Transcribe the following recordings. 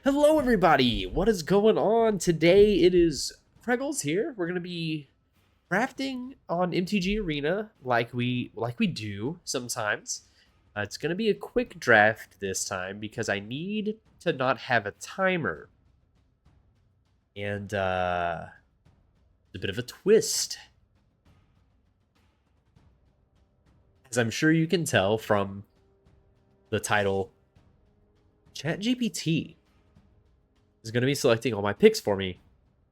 Hello, everybody. What is going on today? It is Preggles here. We're gonna be drafting on MTG Arena like we do sometimes. It's gonna be a quick draft this time because I need to not have a timer, and a bit of a twist, as I'm sure you can tell from the title. ChatGPT is going to be selecting all my picks for me,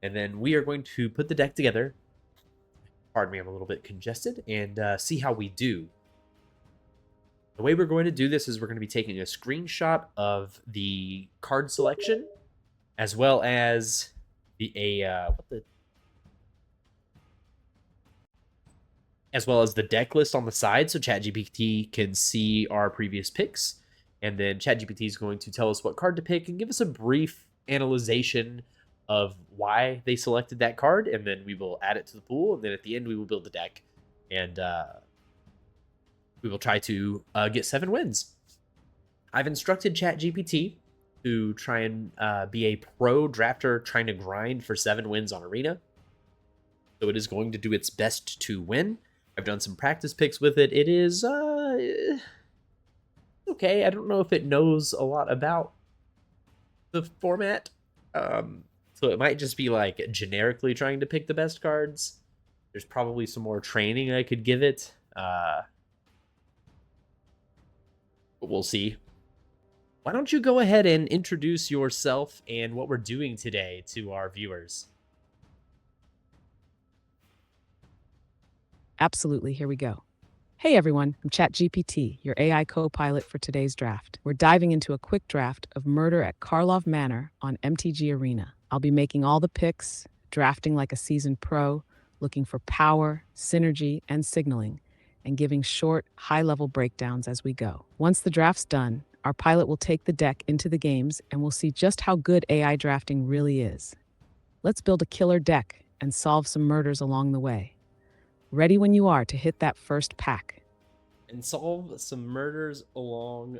and then we are going to put the deck together. Pardon me, I'm a little bit congested, and see how we do. The way we're going to do this is we're going to be taking a screenshot of the card selection, as well as as well as the deck list on the side, so ChatGPT can see our previous picks. And then ChatGPT is going to tell us what card to pick and give us a brief analyzation of why they selected that card, and then we will add it to the pool, and then at the end we will build the deck, and we will try to get 7 wins. I've instructed ChatGPT to try and be a pro drafter trying to grind for 7 wins on Arena, so it is going to do its best to win. I've done some practice picks with it. It is okay. I don't know if it knows a lot about the format, so it might just be like generically trying to pick the best cards. There's probably some more training I could give it, but we'll see. Why don't you go ahead and introduce yourself and what we're doing today to our viewers? Absolutely. Here we go. Hey everyone, I'm ChatGPT, your AI co-pilot for today's draft. We're diving into a quick draft of Murder at Karlov Manor on MTG Arena. I'll be making all the picks, drafting like a seasoned pro, looking for power, synergy, and signaling, and giving short, high-level breakdowns as we go. Once the draft's done, our pilot will take the deck into the games and we'll see just how good AI drafting really is. Let's build a killer deck and solve some murders along the way. Ready when you are to hit that first pack. And solve some murders along.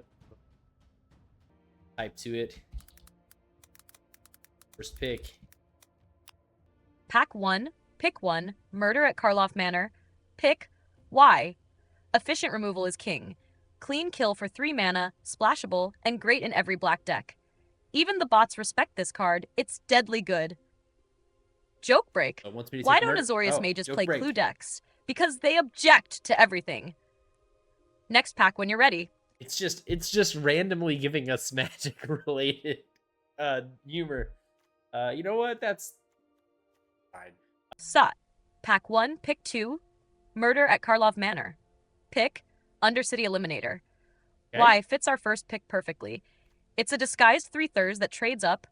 Type to it. First pick. Pack 1, pick 1, Murder at Karlov Manor. Pick Y. Efficient removal is king. Clean kill for 3 mana, splashable, and great in every black deck. Even the bots respect this card, it's deadly good. Joke break. Why don't Azorius mages play clue decks? Because they object to everything. Next pack when you're ready. It's just randomly giving us magic related humor. You know what? That's fine. Sut. Pack 1, pick 2, Murder at Karlov Manor. Pick Undercity Eliminator. Okay. Y fits our first pick perfectly. It's a disguised 3/3 that trades up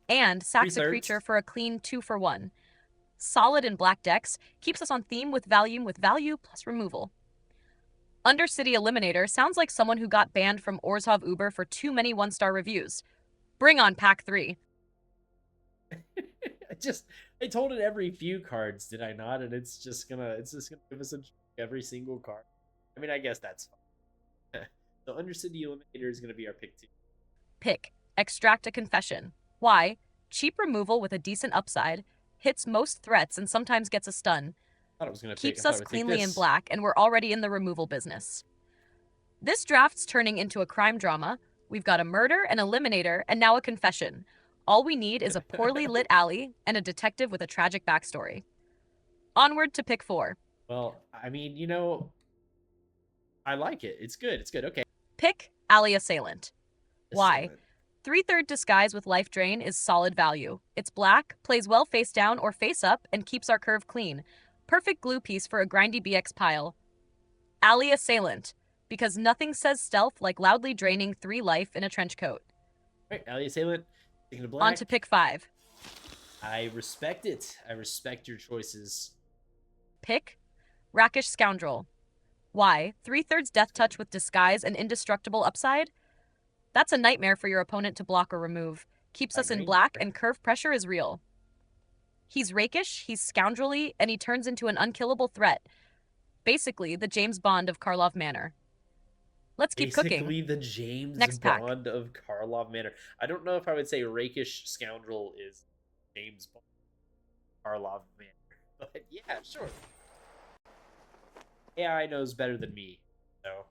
and sacks a creature for a clean 2-for-1. Solid in black decks, keeps us on theme with value plus removal. Undercity Eliminator sounds like someone who got banned from Orzhov Uber for too many 1-star reviews. Bring on pack 3. I told it every few cards, did I not? And it's just gonna give us every single card. I mean, I guess that's fine. So Undercity Eliminator is gonna be our pick 2. Pick Extract a Confession. Why? Cheap removal with a decent upside. Hits most threats and sometimes gets a stun. Keeps us cleanly in black, and we're already in the removal business. This draft's turning into a crime drama. We've got a murder, an eliminator, and now a confession. All we need is a poorly lit alley and a detective with a tragic backstory. Onward to pick 4. Well, I mean, you know, I like it. It's good. It's good. Okay. Pick Alley Assailant. Why? 3/3 disguise with life drain is solid value. It's black, plays well face down or face up, and keeps our curve clean. Perfect glue piece for a grindy BX pile. Alley Assailant, because nothing says stealth like loudly draining 3 life in a trench coat. All right, Alley Assailant, taking the black. On to pick 5. I respect it. I respect your choices. Pick Rakish Scoundrel. Why? 3/3 death touch with disguise and indestructible upside? That's a nightmare for your opponent to block or remove. Keeps us in black, and curve pressure is real. He's rakish, he's scoundrelly, and he turns into an unkillable threat. Basically, the James Bond of Karlov Manor. Let's keep cooking. Basically, the James Next pack. Bond of Karlov Manor. I don't know if I would say rakish scoundrel is James Bond Karlov Manor, but yeah, sure. AI knows better than me, so.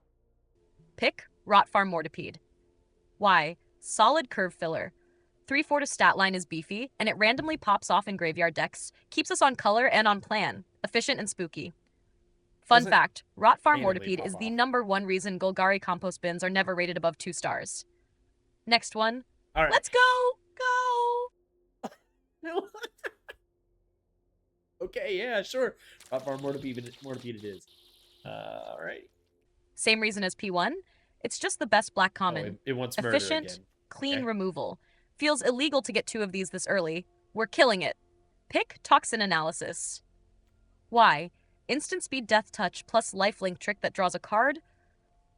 Pick Rot Farm Mortipede. Why? Solid curve filler. 3/4 to stat line is beefy, and it randomly pops off in graveyard decks. Keeps us on color and on plan. Efficient and spooky. Fun Doesn't fact, Rot Farm randomly Mortipede pop is the off. #1 reason Golgari compost bins are never rated above 2 stars. Next one. All right. Let's go! Go! Okay, yeah, sure. Rot Farm Mortipede it is. All right. Same reason as P1. It's just the best black common. Oh, it wants murder Efficient, again. clean Okay. removal. Feels illegal to get 2 of these this early. We're killing it. Pick Toxin Analysis. Why? Instant speed death touch plus lifelink trick that draws a card.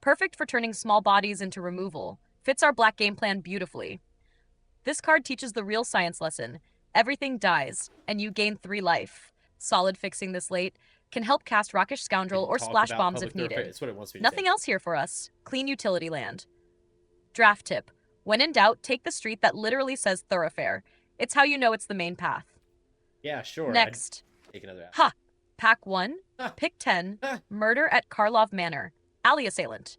Perfect for turning small bodies into removal. Fits our black game plan beautifully. This card teaches the real science lesson. Everything dies, and you gain 3 life. Solid fixing this late. Can help cast Rockish Scoundrel or Talk Splash about Bombs public if needed. thoroughfare. It's what it wants me to Nothing say. else here for us. Clean utility land. Draft tip. When in doubt, take the street that literally says thoroughfare. It's how you know it's the main path. Yeah, sure. Next. I'd take another out. Ha! Pack 1, Ah. pick 10, Ah. Murder at Karlov Manor. Alley Assailant.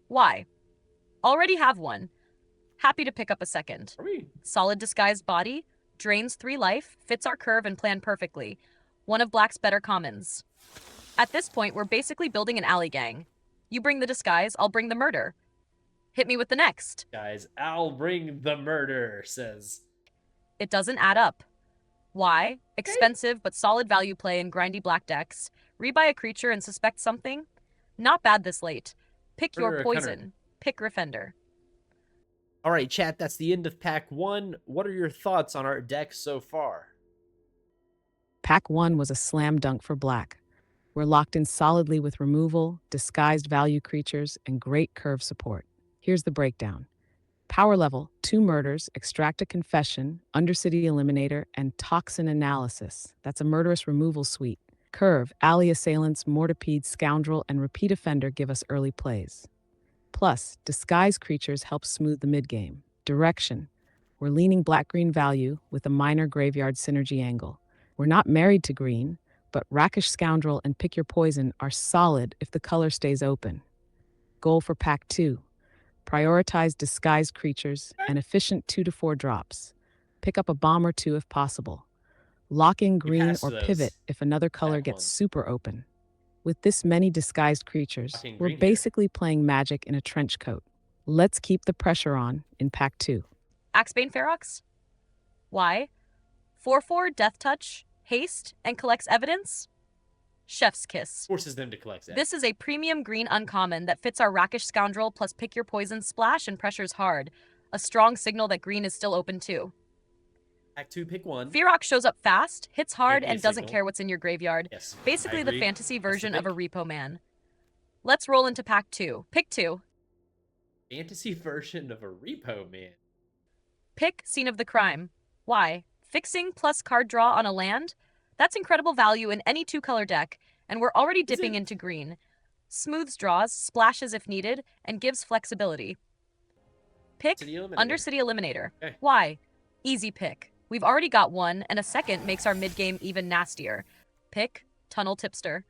Why? Already have one. Happy to pick up a second. Are we? Solid disguised body, drains 3 life, fits our curve and plan perfectly. One of Black's better commons. At this point, we're basically building an alley gang. You bring the disguise, I'll bring the murder. Hit me with the next. Guys, I'll bring the murder, says. It doesn't add up. Why? Expensive but solid value play in grindy black decks. Rebuy a creature and suspect something? Not bad this late. Pick Murder your a poison. cunner. Pick Refender. All right, chat, that's the end of pack 1. What are your thoughts on our deck so far? Pack 1 was a slam dunk for black. We're locked in solidly with removal, disguised value creatures, and great curve support. Here's the breakdown. Power level, 2 murders, extract a confession, Undercity Eliminator, and Toxin Analysis. That's a murderous removal suite. Curve, Alley Assailants, Mortipede, Scoundrel, and Repeat Offender give us early plays. Plus, disguise creatures help smooth the mid-game. Direction, we're leaning black-green value with a minor graveyard synergy angle. We're not married to green, but Rackish Scoundrel and Pick Your Poison are solid if the color stays open. Goal for Pack 2. Prioritize disguised creatures and efficient 2 to 4 drops. Pick up a bomb or 2 if possible. Lock in green passed or those. pivot if another color Pack gets 1. super open. With this many disguised creatures, Locking we're green here. basically playing Magic in a trench coat. Let's keep the pressure on in Pack 2. Axebane Ferox? Why? 4/4 Death Touch, haste, and collects evidence? Chef's Kiss. Forces them to collect that. This is a premium green uncommon that fits our Rackish Scoundrel plus Pick Your Poison splash and pressures hard. A strong signal that green is still open too. Pack 2, pick 1. Ferox shows up fast, hits hard, Can't be a and doesn't signal. care what's in your graveyard. Yes, I Basically the agree. fantasy That's the version of a pick. repo man. Let's roll into Pack 2. Pick 2. Fantasy version of a repo man. Pick Scene of the Crime. Why? Fixing plus card draw on a land? That's incredible value in any 2-color deck, and we're already dipping it? into green. Smooths draws, splashes if needed, and gives flexibility. Pick City Eliminator. Undercity Eliminator. Okay. Why? Easy pick. We've already got one, and a second makes our mid-game even nastier. Pick Tunnel Tipster.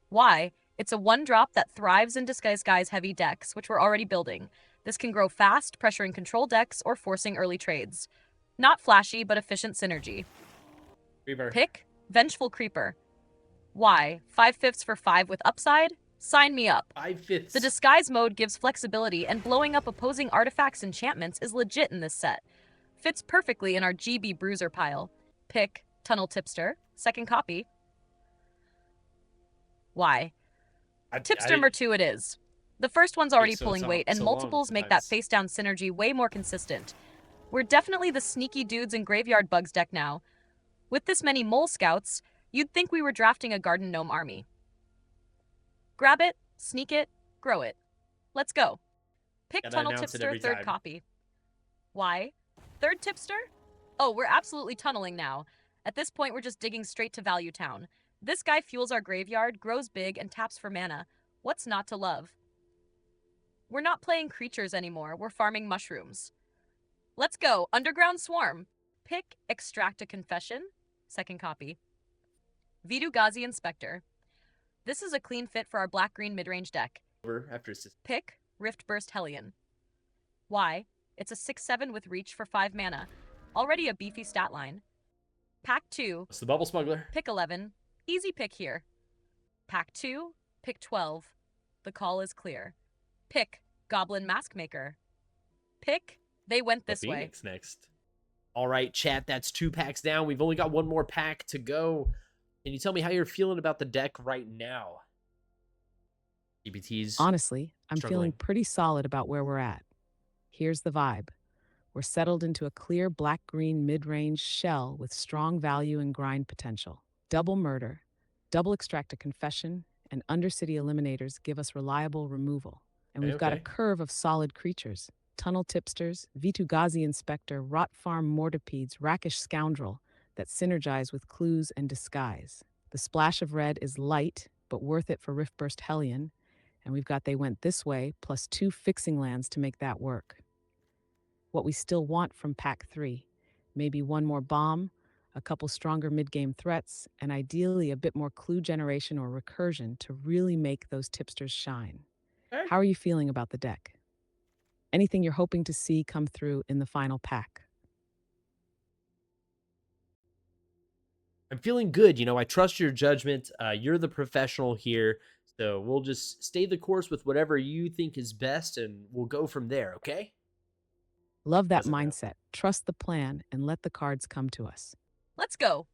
Why? It's a 1-drop that thrives in Disguise Guy's heavy decks, which we're already building. This can grow fast, pressuring control decks or forcing early trades. Not flashy, but efficient synergy. Reaver. Pick Vengeful Creeper. Why? 5/5 for 5 with upside? Sign me up. 5/5. The disguise mode gives flexibility, and blowing up opposing artifacts enchantments is legit in this set. Fits perfectly in our GB Bruiser pile. Pick Tunnel Tipster. Second copy. Why? Tipster number 2 it is. The first one's already so pulling it's weight, and so long multiples make that sometimes. face-down synergy way more consistent. We're definitely the sneaky dudes in Graveyard Bugs deck now. With this many Mole Scouts, you'd think we were drafting a Garden Gnome army. Grab it, sneak it, grow it. Let's go. Pick Gotta Tunnel announce it Tipster, every third time. copy. Why? Third Tipster? Oh, we're absolutely tunneling now. At this point, we're just digging straight to Value Town. This guy fuels our graveyard, grows big, and taps for mana. What's not to love? We're not playing creatures anymore, we're farming mushrooms. Let's go, Underground Swarm. Pick Extract a Confession, second copy. Vidu Ghazi Inspector. This is a clean fit for our black-green mid-range deck. After Pick Rift Burst Hellion. Why? It's a 6/7 with reach for 5 mana. Already a beefy stat line. Pack 2. It's the Bubble Smuggler. Pick 11. Easy pick here. Pack 2. Pick 12. The call is clear. Pick Goblin Maskmaker. Pick They Went This Way. Phoenix next. All right, chat, that's 2 packs down. We've only got 1 more pack to go. Can you tell me how you're feeling about the deck right now? GPT's Honestly, I'm struggling. feeling pretty solid about where we're at. Here's the vibe. We're settled into a clear black-green mid-range shell with strong value and grind potential. Double Murder, Double Extract a Confession, and Undercity Eliminators give us reliable removal. And we've got a curve of solid creatures. Tunnel Tipsters, V2 Ghazi Inspector, Rot Farm Mortipedes, Rakish Scoundrel that synergize with clues and disguise. The splash of red is light, but worth it for Riftburst Hellion, and we've got They Went This Way, plus 2 fixing lands to make that work. What we still want from Pack 3, maybe 1 more bomb, a couple stronger mid-game threats, and ideally a bit more clue generation or recursion to really make those tipsters shine. Okay. How are you feeling about the deck? Anything you're hoping to see come through in the final pack? I'm feeling good. I trust your judgment. You're the professional here. So we'll just stay the course with whatever you think is best, and we'll go from there, okay? Love that Doesn't matter. mindset. Trust the plan and let the cards come to us. Let's go.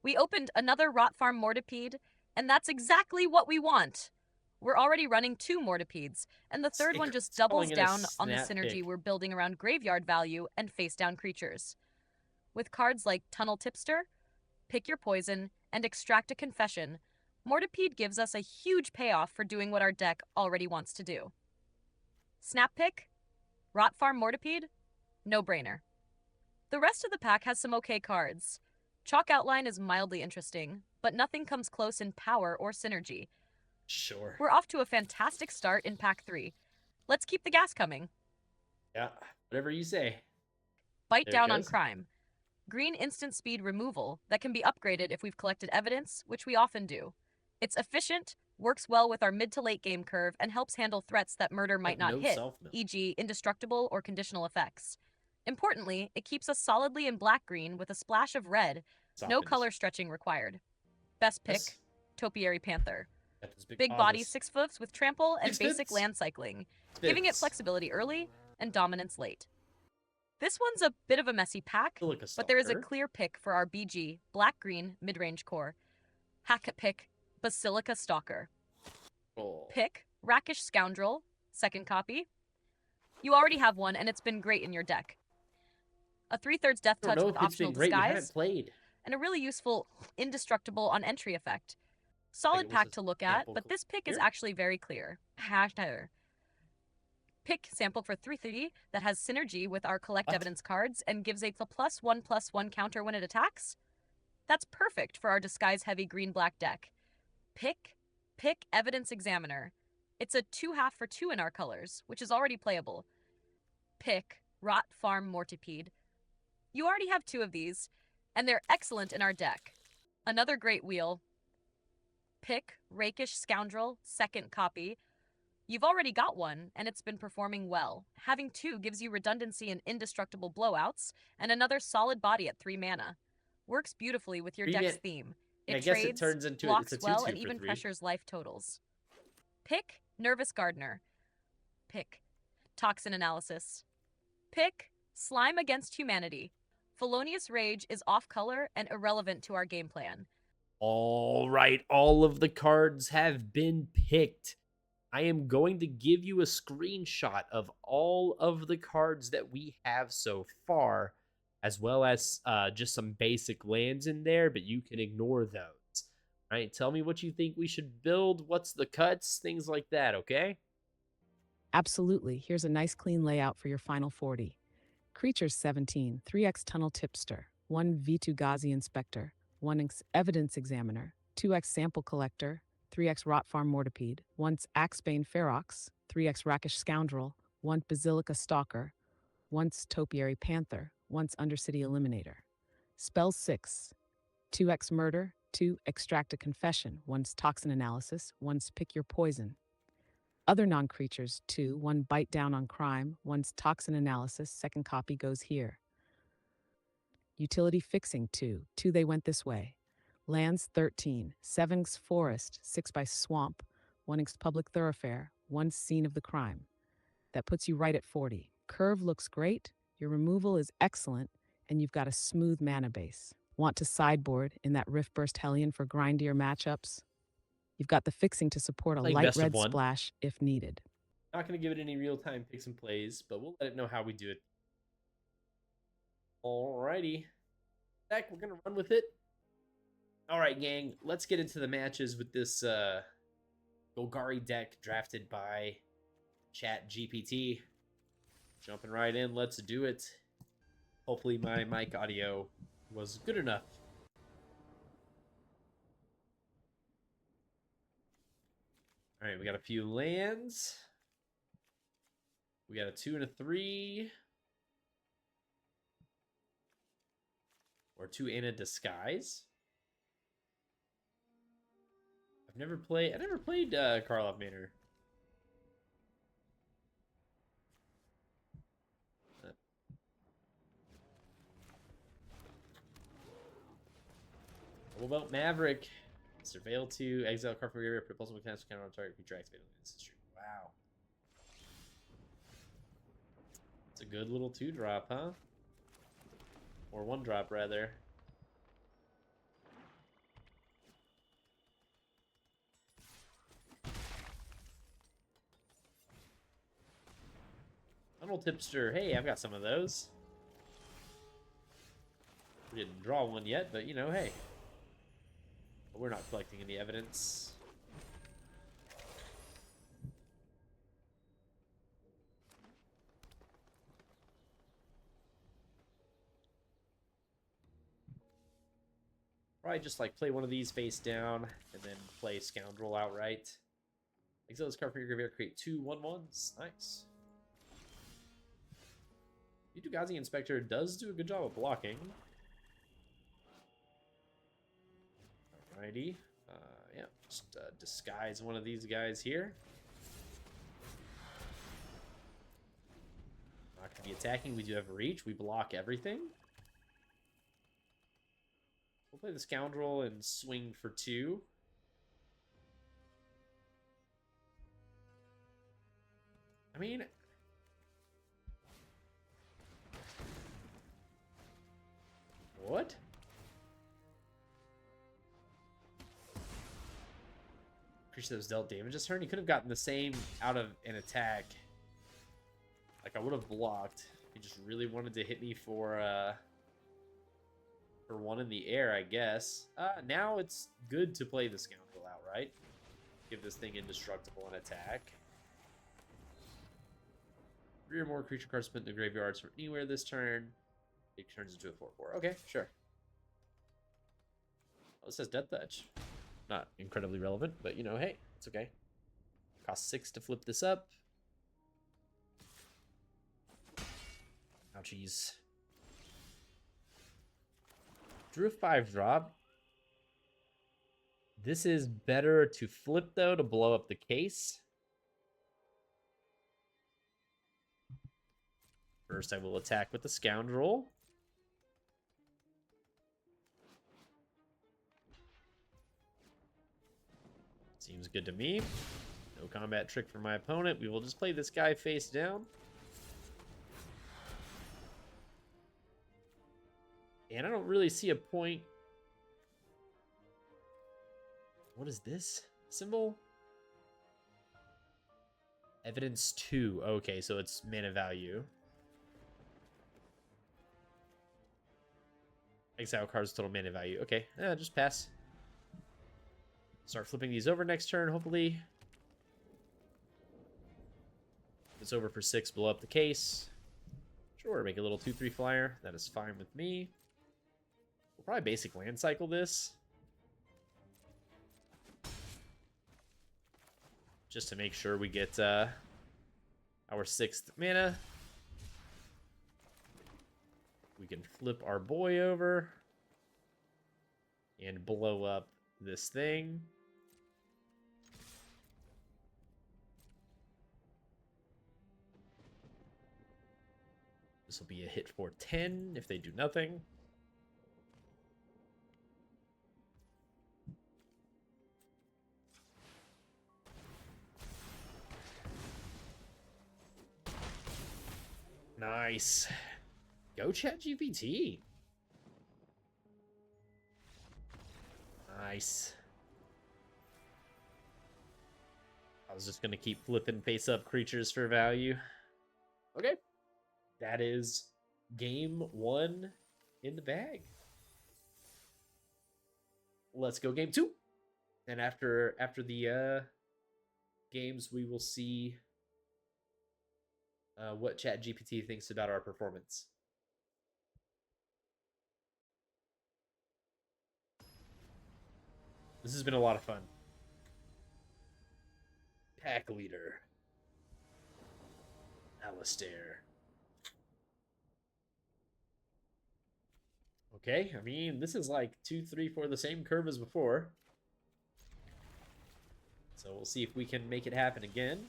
We opened another Rot Farm Mortipede, and that's exactly what we want. We're already running 2 Mortipedes, and the third one just doubles down on the synergy we're building around graveyard value and face-down creatures. With cards like Tunnel Tipster, Pick Your Poison, and Extract a Confession, Mortipede gives us a huge payoff for doing what our deck already wants to do. Snap Pick, Rot Farm Mortipede, no-brainer. The rest of the pack has some okay cards. Chalk Outline is mildly interesting, but nothing comes close in power or synergy. Sure. We're off to a fantastic start in Pack 3. Let's keep the gas coming. Yeah, whatever you say. Bite There it down on goes. crime. Green instant speed removal that can be upgraded if we've collected evidence, which we often do. It's efficient, works well with our mid to late game curve, and helps handle threats that murder might not hit, e.g. indestructible or conditional effects. Importantly, it keeps us solidly in black-green with a splash of red, no color stretching required. Best pick, Yes. Topiary Panther. Got those Big body, paws. 6 foot with trample and 6 basic fits. land cycling, giving it Fits. flexibility early and dominance late. This one's a bit of a messy pack, Feel like a but there is a stalker. clear pick for our BG, black-green, mid-range core. Hack pick, Basilica Stalker. Oh. Pick, Rakish Scoundrel, second copy. You already have one, and it's been great in your deck. A 3/3 Death I don't Touch know with if it's optional been great. We haven't disguise, played. and a really useful Indestructible on entry effect. Solid was pack a to look at, sample but this pick is here. actually very clear. Hashtag. Pick sample for 3/3 that has synergy with our collect What? evidence cards and gives a +1/+1 counter when it attacks. That's perfect for our disguise heavy green-black deck. Pick Evidence Examiner. It's a 2/2 for 2 in our colors, which is already playable. Pick Rot Farm Mortipede. You already have 2 of these, and they're excellent in our deck. Another great wheel. Pick Rakish Scoundrel, second copy. You've already got one, and it's been performing well. Having 2 gives you redundancy and indestructible blowouts, and another solid body at 3 mana. Works beautifully with your deck's theme. I It guess trades, it turns into blocks it's a well, 2/2 and for even 3. pressures life totals. Pick Nervous Gardener. Pick Toxin Analysis. Pick Slime Against Humanity. Felonious Rage is off-color and irrelevant to our game plan. All right, all of the cards have been picked. I am going to give you a screenshot of all of the cards that we have so far, as well as just some basic lands in there, but you can ignore those. All right, tell me what you think we should build, what's the cuts, things like that, okay? Absolutely. Here's a nice clean layout for your final 40. Creatures 17, 3x Tunnel Tipster, 1 V2 Ghazi Inspector, 1x Evidence Examiner, 2x Sample Collector, 3x Rot Farm Mortipede, 1x Axebane Ferox, 3x Rakish Scoundrel, once Basilica Stalker, once Topiary Panther, once Undercity Eliminator. Spells 6. 2x Murder, 2 Extract a Confession, once Toxin Analysis, once Pick Your Poison. Other non-creatures, 2, 1 Bite Down on Crime, once Toxin Analysis, second copy goes here. Utility Fixing, 2, 2 They Went This Way. Lands 13, 7x Forest, 6 by Swamp, 1x Public Thoroughfare, 1 Scene of the Crime. That puts you right at 40. Curve looks great, your removal is excellent, and you've got a smooth mana base. Want to sideboard in that Rift Burst Hellion for grindier matchups? You've got the fixing to support a Playing light best of red one. splash if needed. Not going to give it any real-time picks and plays, but we'll let it know how we do it. Alrighty. Deck, we're going to run with it. Alright, gang. Let's get into the matches with this Golgari deck drafted by ChatGPT. Jumping right in. Let's do it. Hopefully my mic audio was good enough. Alright, we got a few lands. We got a 2 and a 3. Or 2 and a Disguise. I never played Karlov Manor. What about Maverick? Surveil 2, exile card from your area, propulsive mechanics counter on target, creature activated. This is true. Wow. It's a good little 2-drop, huh? Or 1-drop, rather. Tunnel Tipster. Hey, I've got some of those. We didn't draw one yet, but, you know, hey. But we're not collecting any evidence. Probably just, like, play one of these face down, and then play Scoundrel outright. Exile this card from your graveyard, create 2 1/1s. Nice. Utugazi Inspector does do a good job of blocking. Alrighty. Yeah, just disguise one of these guys here. Not going to be attacking. We do have reach. We block everything. We'll play the Scoundrel and swing for 2. I mean... What? Creature that was dealt damage this turn. He could have gotten the same out of an attack. Like, I would have blocked. He just really wanted to hit me for 1 in the air, I guess. Now it's good to play the Scoundrel outright. Give this thing indestructible and attack. 3 or more creature cards put in the graveyards from anywhere this turn. It turns into a 4/4. Okay, sure. Oh, it says Death Touch. Not incredibly relevant, but, you know, hey, it's okay. Cost 6 to flip this up. Ouchies. Drew a 5-drop. This is better to flip, though, to blow up the case. First, I will attack with the Scoundrel. Seems good to me. No combat trick for my opponent. We will just play this guy face down. And I don't really see a point. What is this symbol? Evidence 2. Okay, so it's mana value. Exile cards total mana value. Okay, just pass. Start flipping these over next turn, hopefully. If it's over for 6, blow up the case. Sure, make a little 2/3 flyer. That is fine with me. We'll probably basic land cycle this. Just to make sure we get our 6th mana. We can flip our boy over and blow up this thing. This will be a hit for 10 if they do nothing. Nice. Go ChatGPT. Nice. I was just going to keep flipping face-up creatures for value. Okay. That is game 1 in the bag. Let's go game 2. And after the games, we will see what ChatGPT thinks about our performance. This has been a lot of fun. Pack leader. Alistair. Okay, I mean, this is like 2, 3, 4, the same curve as before. So we'll see if we can make it happen again.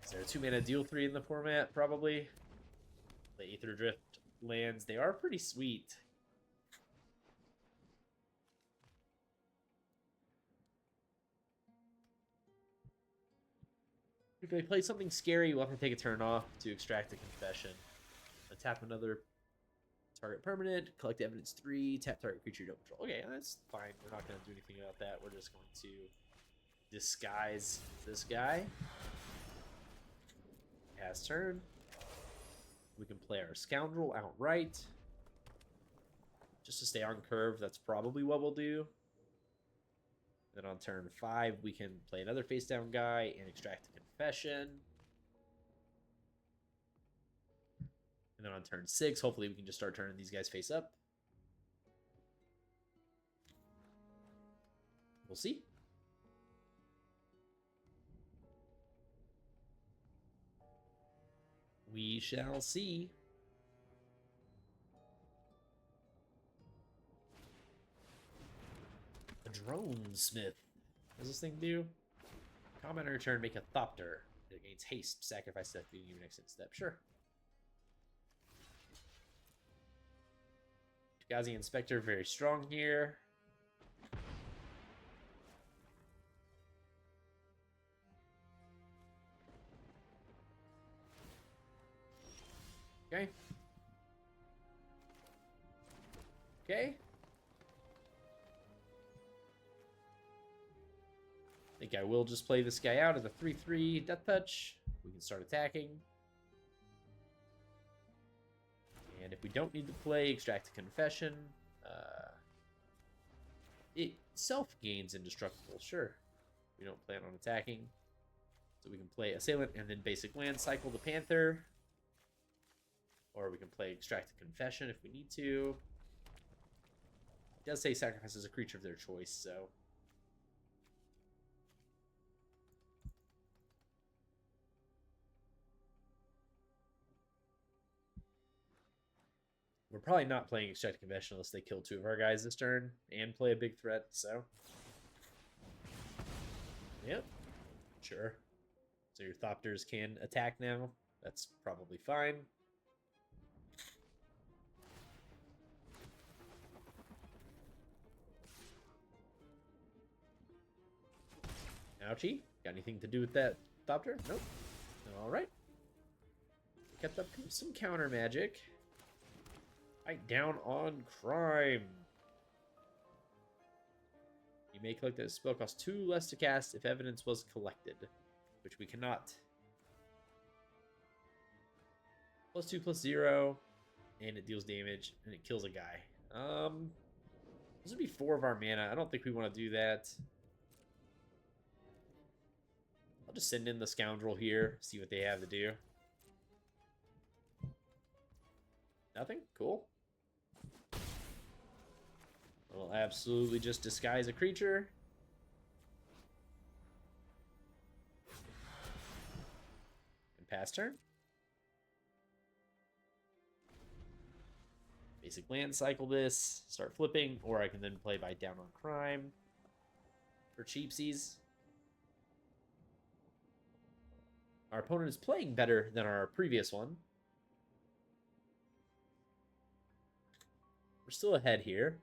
Is there a 2-mana deal 3 in the format? Probably. The Aether Drift lands, they are pretty sweet. If they play something scary, we'll have to take a turn off to extract a confession. Tap another target permanent, collect evidence 3, tap target creature you don't control. Okay, that's fine. We're not going to do anything about that. We're just going to disguise this guy. Pass turn. We can play our Scoundrel outright. Just to stay on curve, that's probably what we'll do. Then on turn 5, we can play another face-down guy and extract a confession. And then on turn 6, hopefully we can just start turning these guys face up. We'll see. We shall see. A drone smith. What does this thing do? Comment on your turn, make a Thopter. It gains haste, sacrifice that being your next step. Sure. Gazi Inspector, very strong here. Okay. Okay. I think I will just play this guy out as a 3/3 Death Touch. We can start attacking. And if we don't need to play, extract a confession. It self-gains indestructible, sure. We don't plan on attacking. So we can play Assailant and then basic land, cycle the Panther. Or we can play extract a confession if we need to. It does say sacrifices a creature of their choice, so... We're probably not playing Extract Confession unless they kill 2 of our guys this turn and play a big threat, so... Yep. Sure. So your Thopters can attack now. That's probably fine. Ouchie. Got anything to do with that Thopter? Nope. Alright. Kept up some counter magic. Fight down on crime. You may collect a spell cost 2 less to cast if evidence was collected, which we cannot. +2/+0, and it deals damage, and it kills a guy. This would be 4 of our mana. I don't think we want to do that. I'll just send in the scoundrel here, see what they have to do. Nothing? Cool. We'll absolutely just disguise a creature. And pass turn. Basic land cycle this, start flipping, or I can then play Bite Down on Crime for cheapsies. Our opponent is playing better than our previous one. We're still ahead here.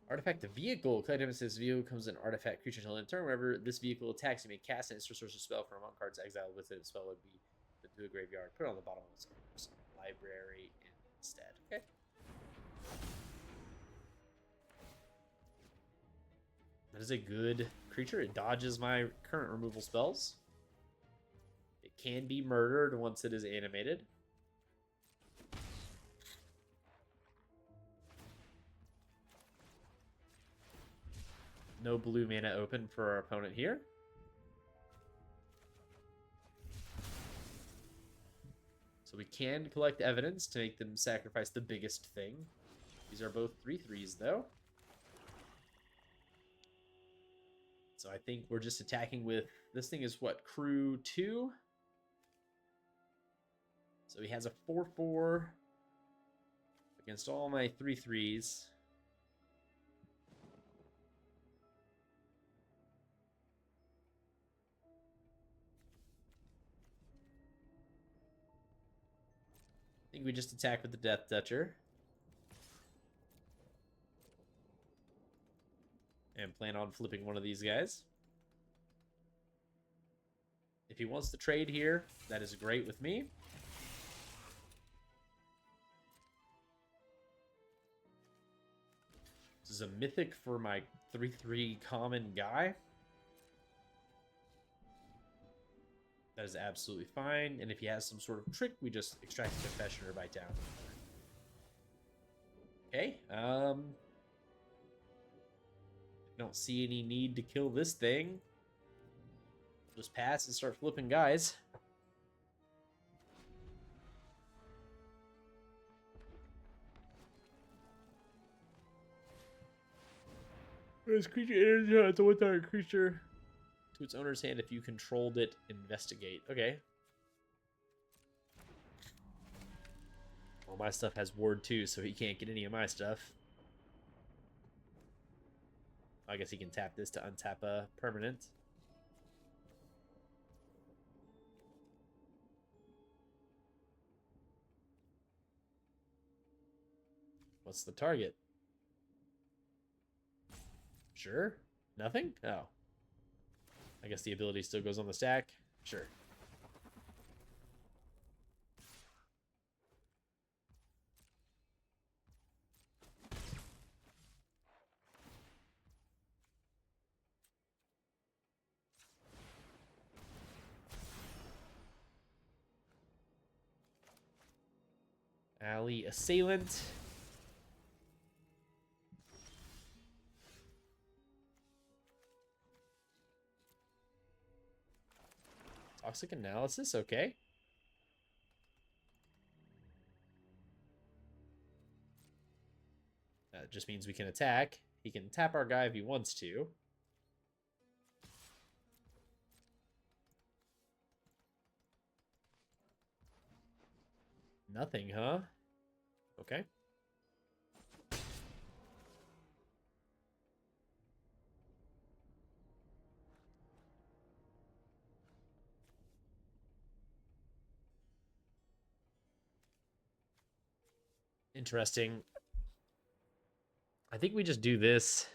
Artifact the vehicle. Collective says vehicle becomes an artifact creature until end of turn. Whenever this vehicle attacks, you may cast an instant source spell from among cards exiled with it. The spell would be put to a graveyard. Put it on the bottom of its library instead. Okay. That is a good creature. It dodges my current removal spells. It can be murdered once it is animated. No blue mana open for our opponent here. So we can collect evidence to make them sacrifice the biggest thing. These are both 3/3s, though. So I think we're just attacking with... This thing is what? Crew 2? So he has a 4/4 against all my 3/3s. I think we just attack with the Death Toucher. And plan on flipping one of these guys. If he wants to trade here, that is great with me. This is a mythic for my 3/3 common guy. That is absolutely fine. And if he has some sort of trick, we just extract the Confession or Bite Down. Okay. Don't see any need to kill this thing. Just pass and start flipping guys. This creature it's a 1/3 creature to its owner's hand if you controlled it. Investigate. Okay. Well, my stuff has ward 2, so he can't get any of my stuff. I guess he can tap this to untap a permanent. What's the target? Sure. Nothing? Oh. I guess the ability still goes on the stack. Sure. Alley Assailant. Toxic Analysis, okay. That just means we can attack. He can tap our guy if he wants to. Nothing, huh? Okay. Interesting. I think we just do this.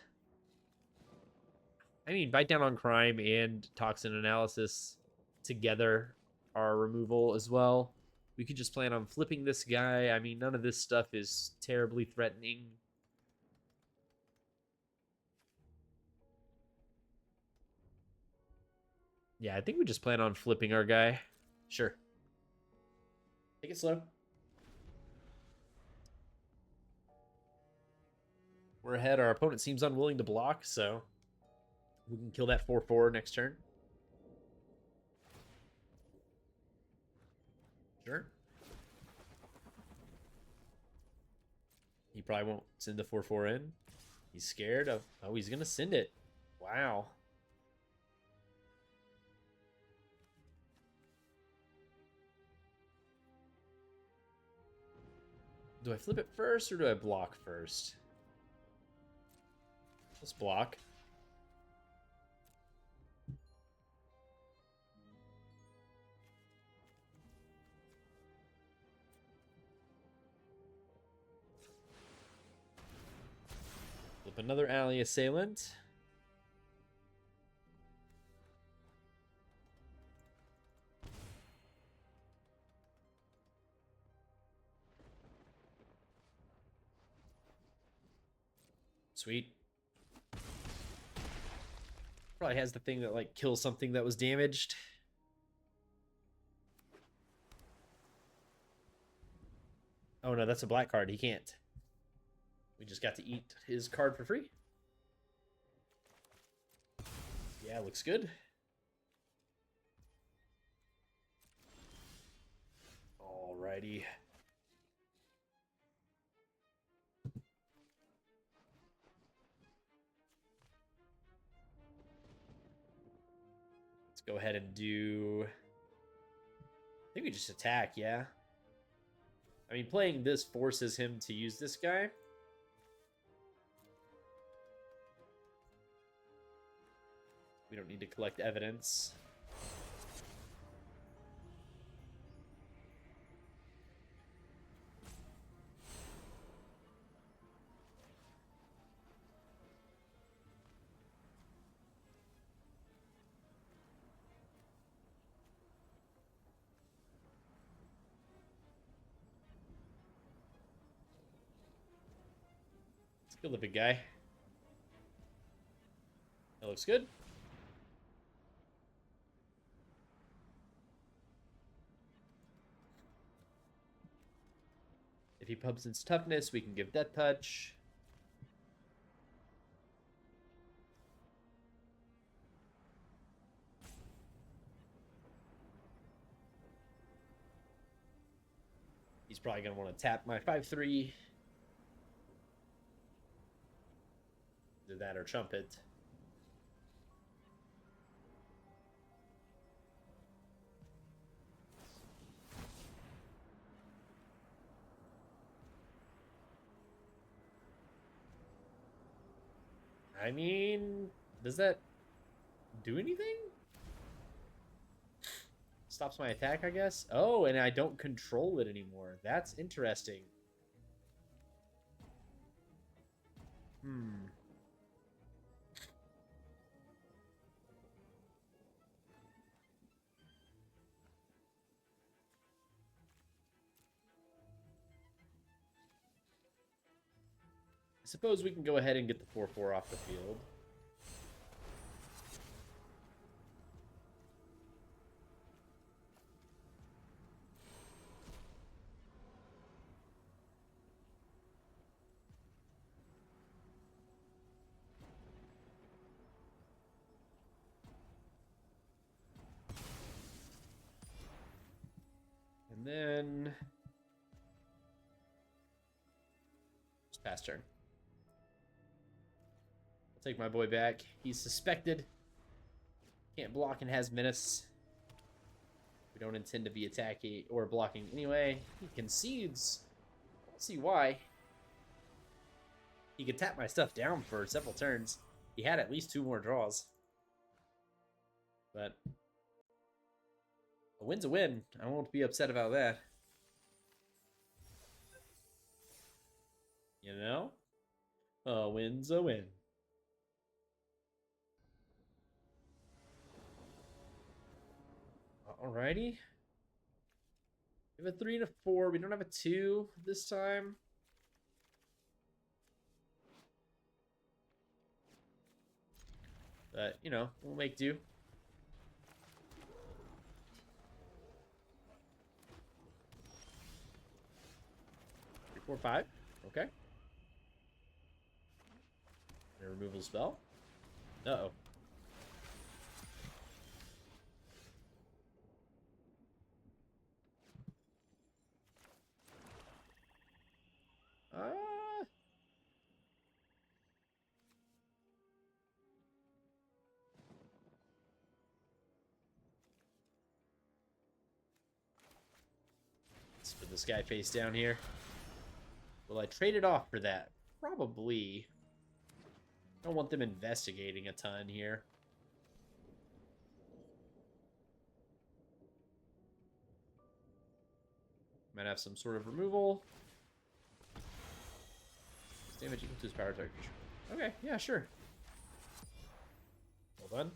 I mean, Bite Down on Crime and Toxin Analysis together are removal as well. We could just plan on flipping this guy. I mean, none of this stuff is terribly threatening. Yeah, I think we just plan on flipping our guy. Sure. Take it slow. We're ahead. Our opponent seems unwilling to block, so we can kill that 4/4 next turn. Sure. He probably won't send the 4/4 in. He's scared of... Oh, he's going to send it. Wow. Do I flip it first or do I block first? Let's block. Flip another alley assailant. Sweet. Probably has the thing that like kills something that was damaged. Oh no, that's a black card. He can't. We just got to eat his card for free. Yeah, looks good. Alrighty. Let's go ahead and do... I think we just attack, yeah. I mean, playing this forces him to use this guy. We don't need to collect evidence. Let's kill the big guy. That looks good. If he pumps its toughness, we can give Death Touch. He's probably going to want to tap my 5/3. Either that or Trumpet. I mean, does that do anything? Stops my attack, I guess. Oh, and I don't control it anymore. That's interesting. Hmm. I suppose we can go ahead and get the 4/4 off the field. And then... just pass turn. I'll take my boy back. He's suspected. Can't block and has menace. We don't intend to be attacking or blocking anyway. He concedes. I don't see why. He could tap my stuff down for several turns. He had at least 2 more draws. But a win's a win. I won't be upset about that. You know? A win's a win. Alrighty. We have a 3 and a 4. We don't have a 2 this time. But, you know, we'll make do. Three, 4, 5. Okay. A removal spell. Uh-oh. Let's put this guy face down here. Will I trade it off for that? Probably. I don't want them investigating a ton here. Might have some sort of removal. Damage equal to his power target. Okay, yeah, sure. Well done.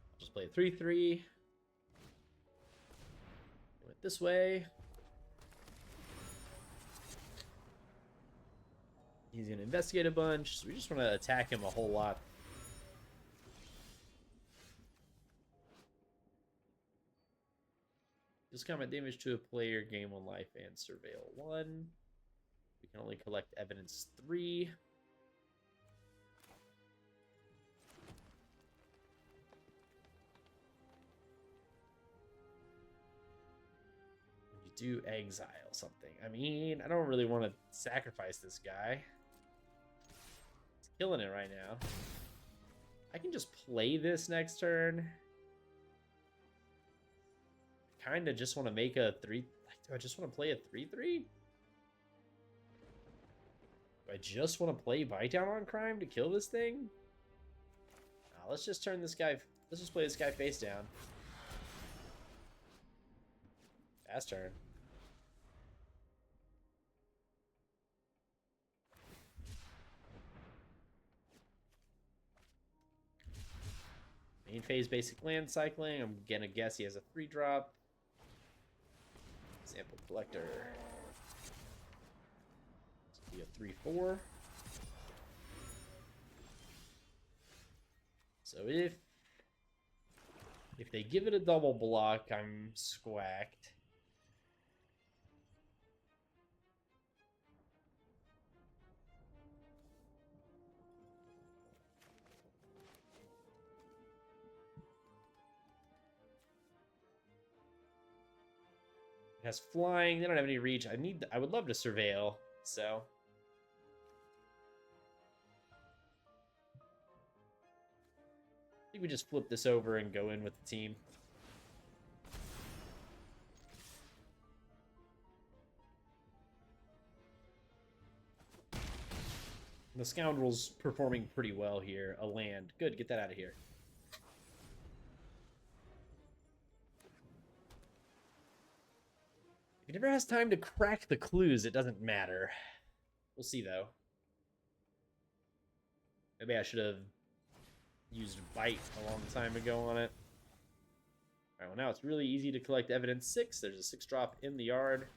I'll just play a 3/3. Went this way. He's going to investigate a bunch, so we just want to attack him a whole lot. Just combat damage to a player, gain 1 life, and surveil 1. We can only collect evidence 3. You do exile something. I mean, I don't really want to sacrifice this guy. He's killing it right now. I can just play this next turn. Kind of just want to make a 3. Do I just want to play a 3/3? Do I just want to play Bite Down on Crime to kill this thing? Let's just turn this guy. Let's just play this guy face down. Fast turn. Main phase basic land cycling. I'm gonna guess he has a 3-drop. Sample collector. This will be a 3/4. So if they give it a double block, I'm squacked. It has flying. They don't have any reach. I would love to surveil. So I think we just flip this over and go in with the team. The Scoundrel's performing pretty well here. A land. Good, get that out of here. If he never has time to crack the clues, it doesn't matter. We'll see, though. Maybe I should have used Bite a long time ago on it. Alright, well now it's really easy to collect evidence 6. There's a 6-drop in the yard.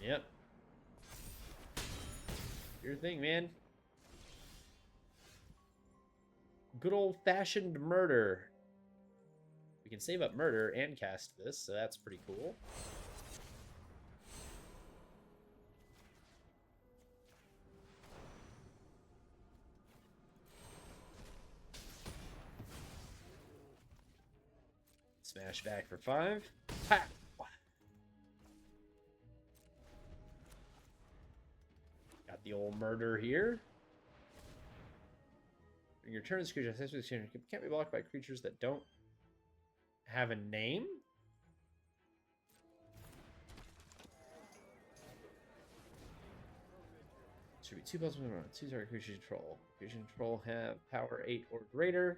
Yep. Your thing, man. Good old-fashioned murder. We can save up murder and cast this, so that's pretty cool. Smash back for 5. Ha! Got the old murder here. During your turn, this creature can't be blocked by creatures that don't have a name. Should be 2+1, 2 target creature control. Creature control have power 8 or greater.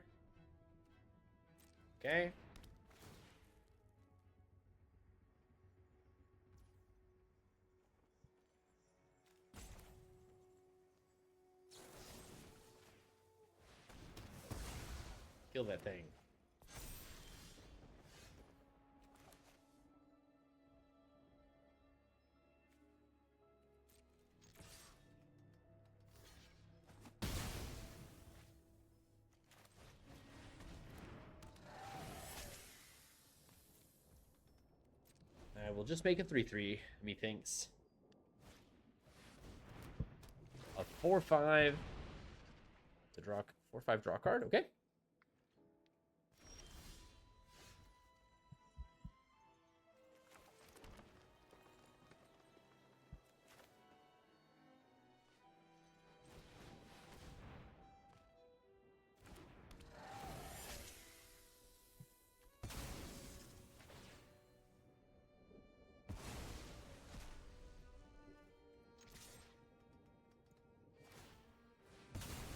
Okay. Kill that thing. will just make a 3/3, methinks. A 4/5 to draw 4/5 draw card. Okay.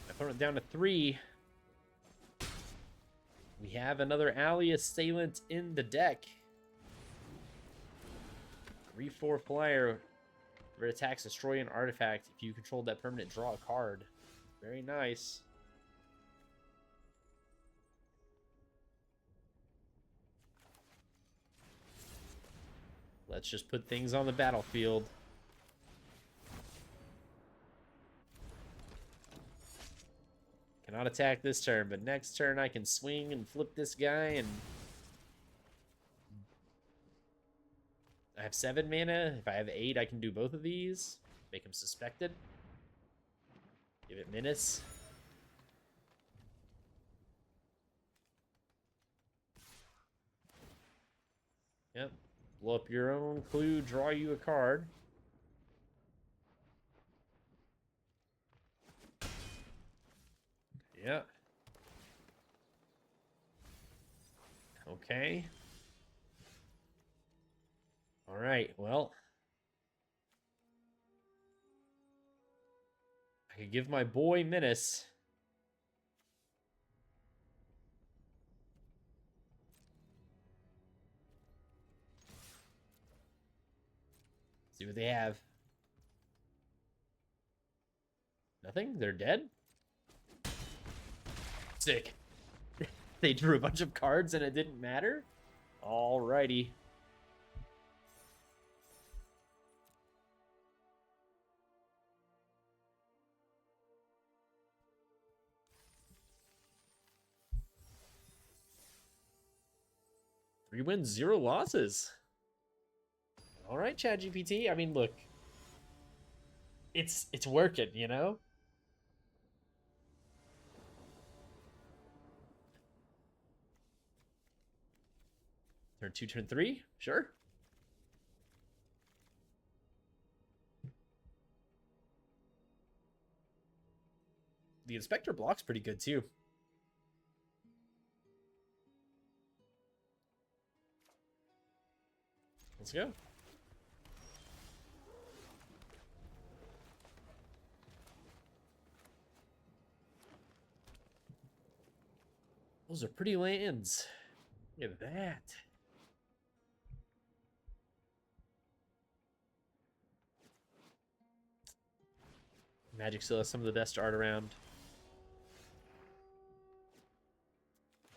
Opponent down to 3. We have another Alley Assailant in the deck. 3/4 flyer. Red attacks, destroy an artifact. If you control that permanent, draw a card. Very nice. Let's just put things on the battlefield. Cannot attack this turn, but next turn I can swing and flip this guy, and I have 7 mana. If I have 8, I can do both of these. Make him suspected. Give it menace. Yep. Blow up your own clue, draw you a card. Yeah. Okay. All right, well. I could give my boy Menace. See what they have. Nothing? They're dead? Sick. They drew a bunch of cards and it didn't matter? Alrighty. Three wins, 0 losses. All right, ChatGPT. I mean, look, it's working, you know. Turn 2, turn 3, sure. The Inspector block's pretty good too. Let's go. Those are pretty lands. Look at that. Magic still has some of the best art around.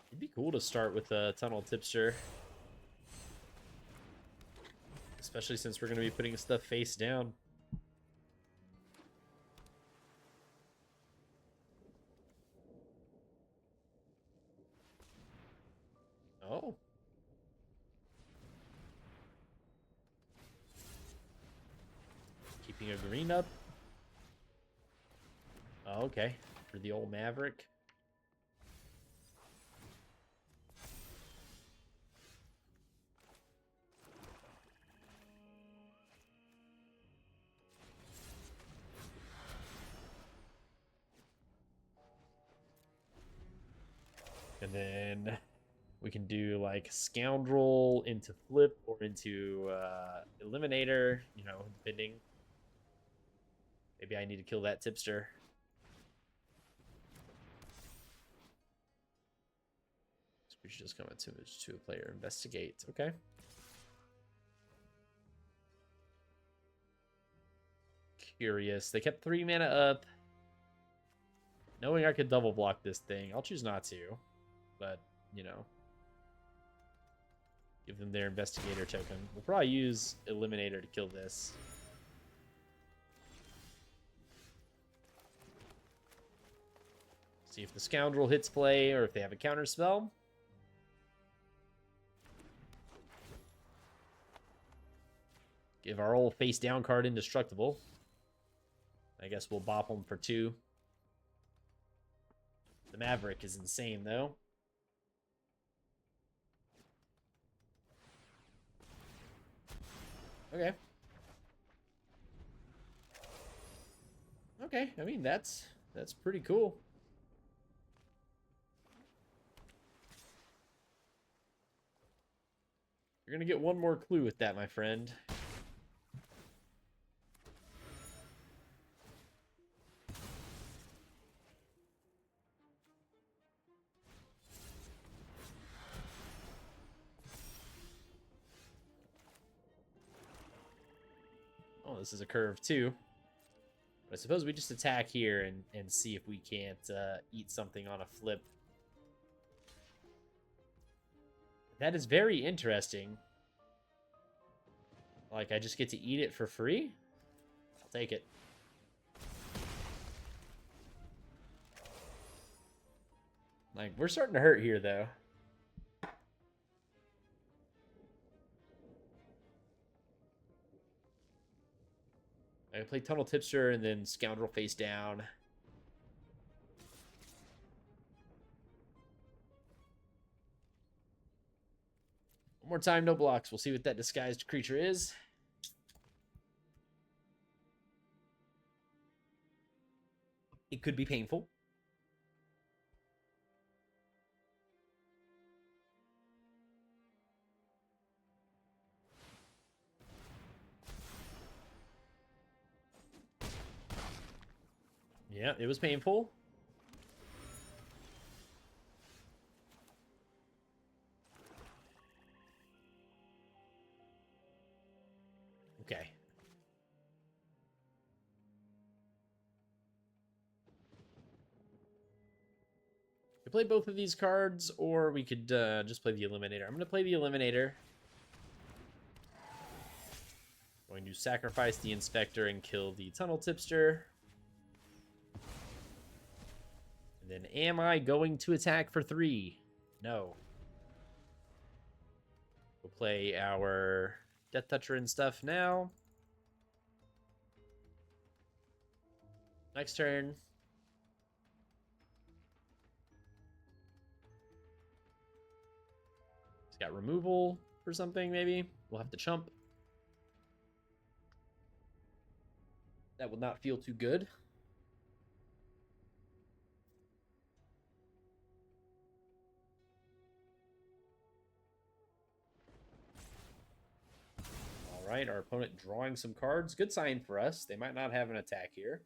It'd be cool to start with a Tunnel Tipster. Especially since we're going to be putting stuff face down. Oh. Keeping a green up. Oh, okay. For the old Maverick. And then we can do like Scoundrel into Flip or into Eliminator, you know, depending. Maybe I need to kill that Tipster. So we should just come into to a player. Investigate. Okay. Curious. They kept 3 mana up. Knowing I could double block this thing, I'll choose not to. But, you know. Give them their Investigator token. We'll probably use Eliminator to kill this. See if the Scoundrel hits play or if they have a counter spell. We have our old face down card Indestructible. I guess we'll bop him for 2. The Maverick is insane, though. Okay. Okay, I mean, that's pretty cool. You're gonna get one more clue with that, my friend. Oh, this is a curve too. But I suppose we just attack here and see if we can't eat something on a flip. That is very interesting. Like, I just get to eat it for free? I'll take it. Like, we're starting to hurt here, though. I can play Tunnel Tipster and then Scoundrel face down. One more time, no blocks. We'll see what that disguised creature is. It could be painful. Yeah, it was painful. Okay. We could play both of these cards, or we could just play the Eliminator. I'm going to play the Eliminator. Going to sacrifice the Inspector and kill the Tunnel Tipster. And then, am I going to attack for 3? No. We'll play our Death Toucher and stuff now. Next turn. He's got removal for something, maybe. We'll have to chump. That will not feel too good. All right, our opponent drawing some cards. Good sign for us. They might not have an attack here.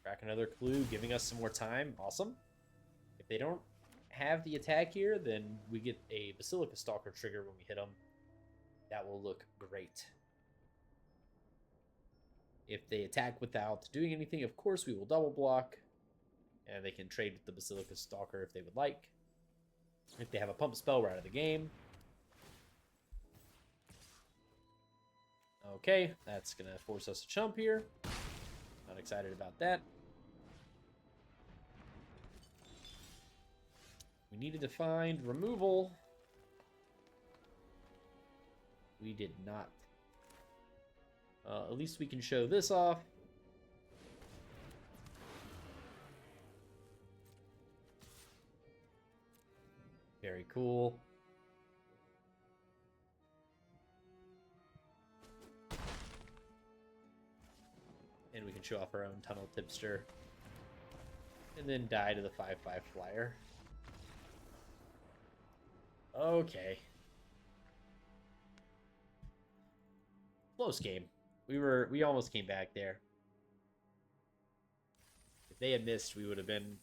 Crack another clue, giving us some more time. Awesome. If they don't have the attack here, then we get a Basilica Stalker trigger when we hit them. That will look great. If they attack without doing anything, of course, we will double block. And they can trade with the Basilica Stalker if they would like. If they have a pump spell, we're out of the game. Okay, that's going to force us to chump here. Not excited about that. We needed to find removal. We did not. At least we can show this off. Very cool. And we can show off our own Tunnel Tipster. And then die to the 5/5 flyer. Okay. Close game. We almost came back there. If they had missed, we would have been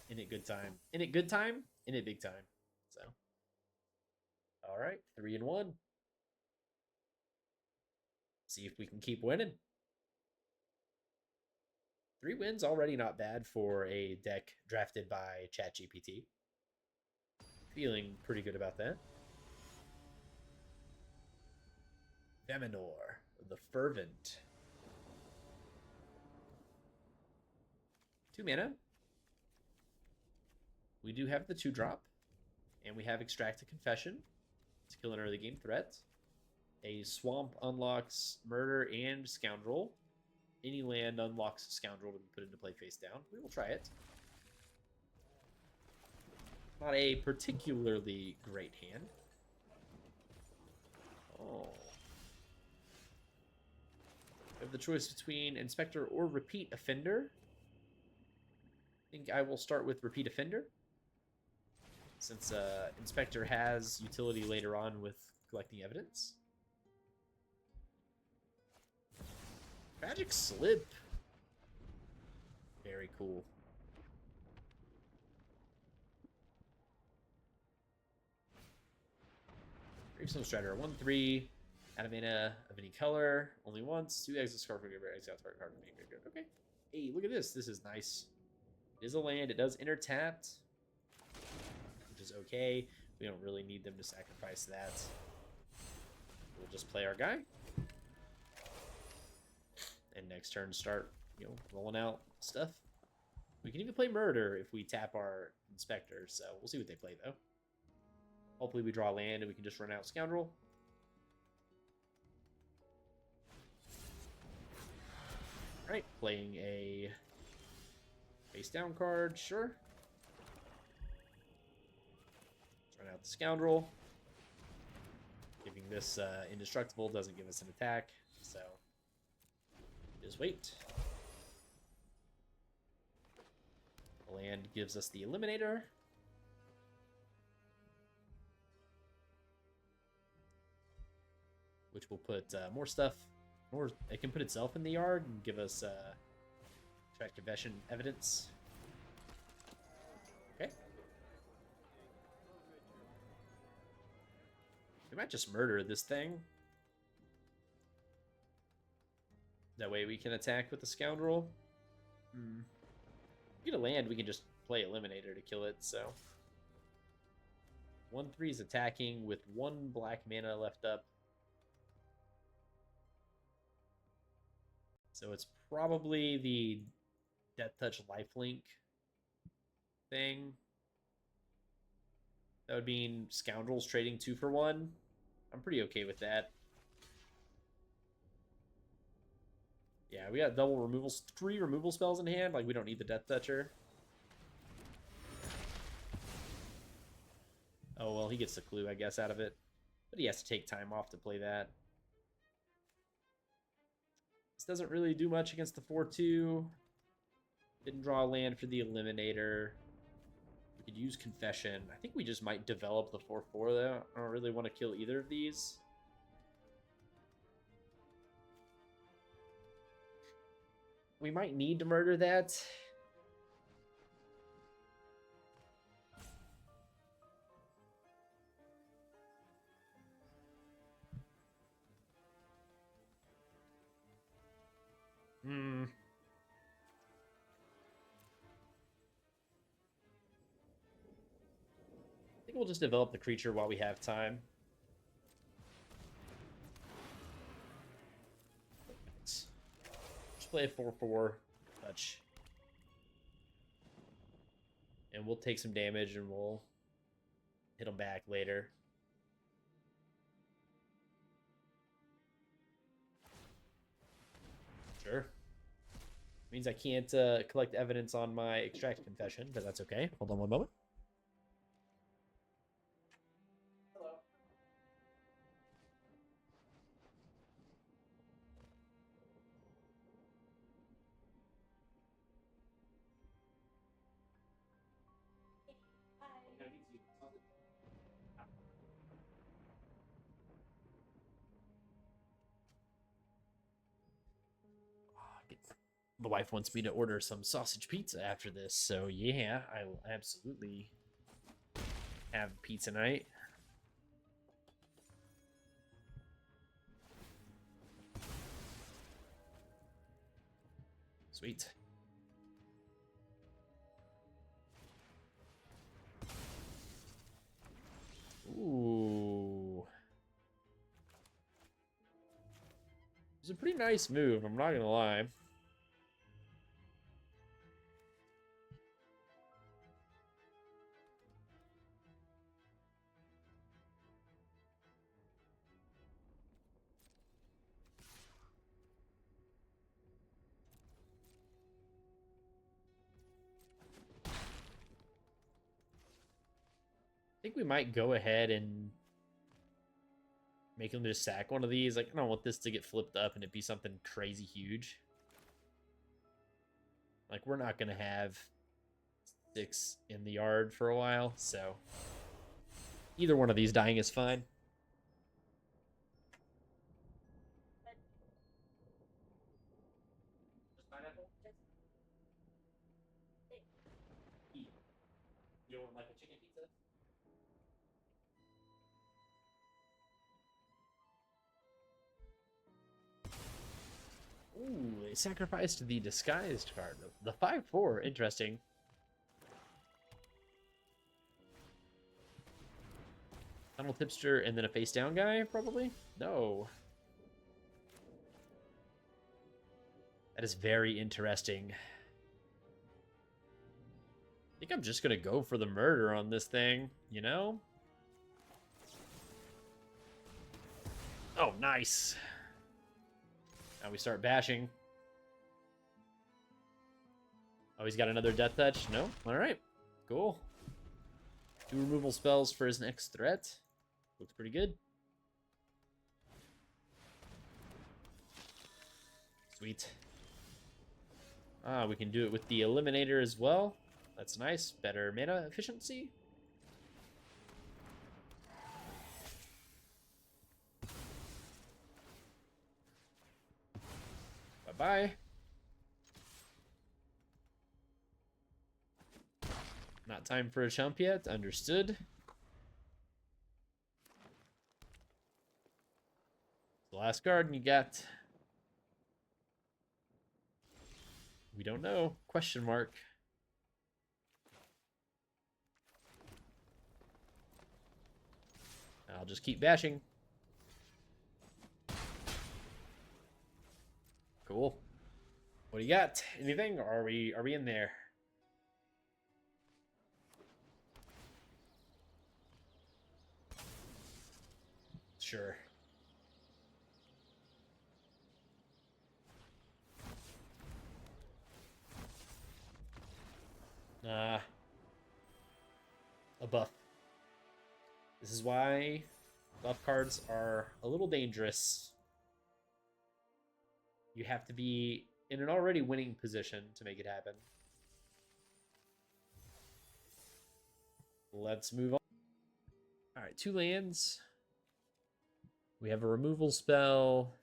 in it good time. In it good time? In it big time. So. Alright, 3-1. See if we can keep winning. 3 wins already not bad for a deck drafted by ChatGPT. Feeling pretty good about that. Feminor, the Fervent. 2 mana. We do have the 2-drop. And we have Extract a Confession to kill an early game threat. A swamp unlocks murder and scoundrel. Any land unlocks scoundrel to be put into play face down. We will try it. Not a particularly great hand. Oh. We have the choice between Inspector or Repeat Offender. I think I will start with Repeat Offender, since Inspector has utility later on with collecting evidence. Tragic Slip. Very cool. Gravestone Strider, 1/3. Add a mana of any color, only once. 2 exile scarf for giver, exile target card from being graveyard. Okay. Hey, look at this. This is nice. It is a land. It does enter tapped, which is okay. We don't really need them to sacrifice that. We'll just play our guy. And next turn start, rolling out stuff. We can even play Murder if we tap our Inspector, so we'll see what they play, though. Hopefully we draw land and we can just run out Scoundrel. Alright, playing a face down card, sure. Let's run out the Scoundrel. Giving this indestructible doesn't give us an attack, so just wait. The land gives us the Eliminator. Which will put more stuff, or it can put itself in the yard and give us track confession evidence. Okay. We might just murder this thing. That way we can attack with the Scoundrel. Get a land, we can just play Eliminator to kill it, so. 1/3 is attacking with 1 black mana left up. So it's probably the Death Touch Lifelink thing. That would mean Scoundrels trading 2 for 1. I'm pretty okay with that. Yeah, we got double removals, 3 removal spells in hand. Like, we don't need the Death Toucher. Oh, well, he gets the clue, I guess, out of it. But he has to take time off to play that. This doesn't really do much against the 4/2. Didn't draw a land for the Eliminator. We could use Confession. I think we just might develop the 4/4, though. I don't really want to kill either of these. We might need to murder that. I think we'll just develop the creature while we have time. Just play a 4/4 touch. And we'll take some damage and we'll hit them back later. Sure. Means I can't collect evidence on my extract confession, but that's okay. Hold on one moment. Hello. Hi. The wife wants me to order some sausage pizza after this, so yeah, I will absolutely have pizza night. Sweet. Ooh. It's a pretty nice move, I'm not gonna lie. think we might go ahead and make him just sack one of these. Like, I don't want this to get flipped up and it be something crazy huge. Like, we're not going to have 6 in the yard for a while, so either one of these dying is fine. You don't like a chicken pizza? Ooh, they sacrificed the disguised card. The 5/4, interesting. Tunnel Tipster and then a face down guy, probably? No. That is very interesting. I think I'm just gonna go for the murder on this thing, you know? Oh, nice. Now we start bashing. Oh, he's got another death touch? No? Alright. Cool. 2 removal spells for his next threat. Looks pretty good. Sweet. Ah, we can do it with the Eliminator as well. That's nice. Better mana efficiency. Bye-bye. Not time for a chump yet. Understood. The last card you got. We don't know. Question mark. I'll just keep bashing. Cool. What do you got? Anything? Or are we in there? Sure. A buff. This is why buff cards are a little dangerous. You have to be in an already winning position to make it happen. Let's move on. Alright, 2 lands. We have a removal spell.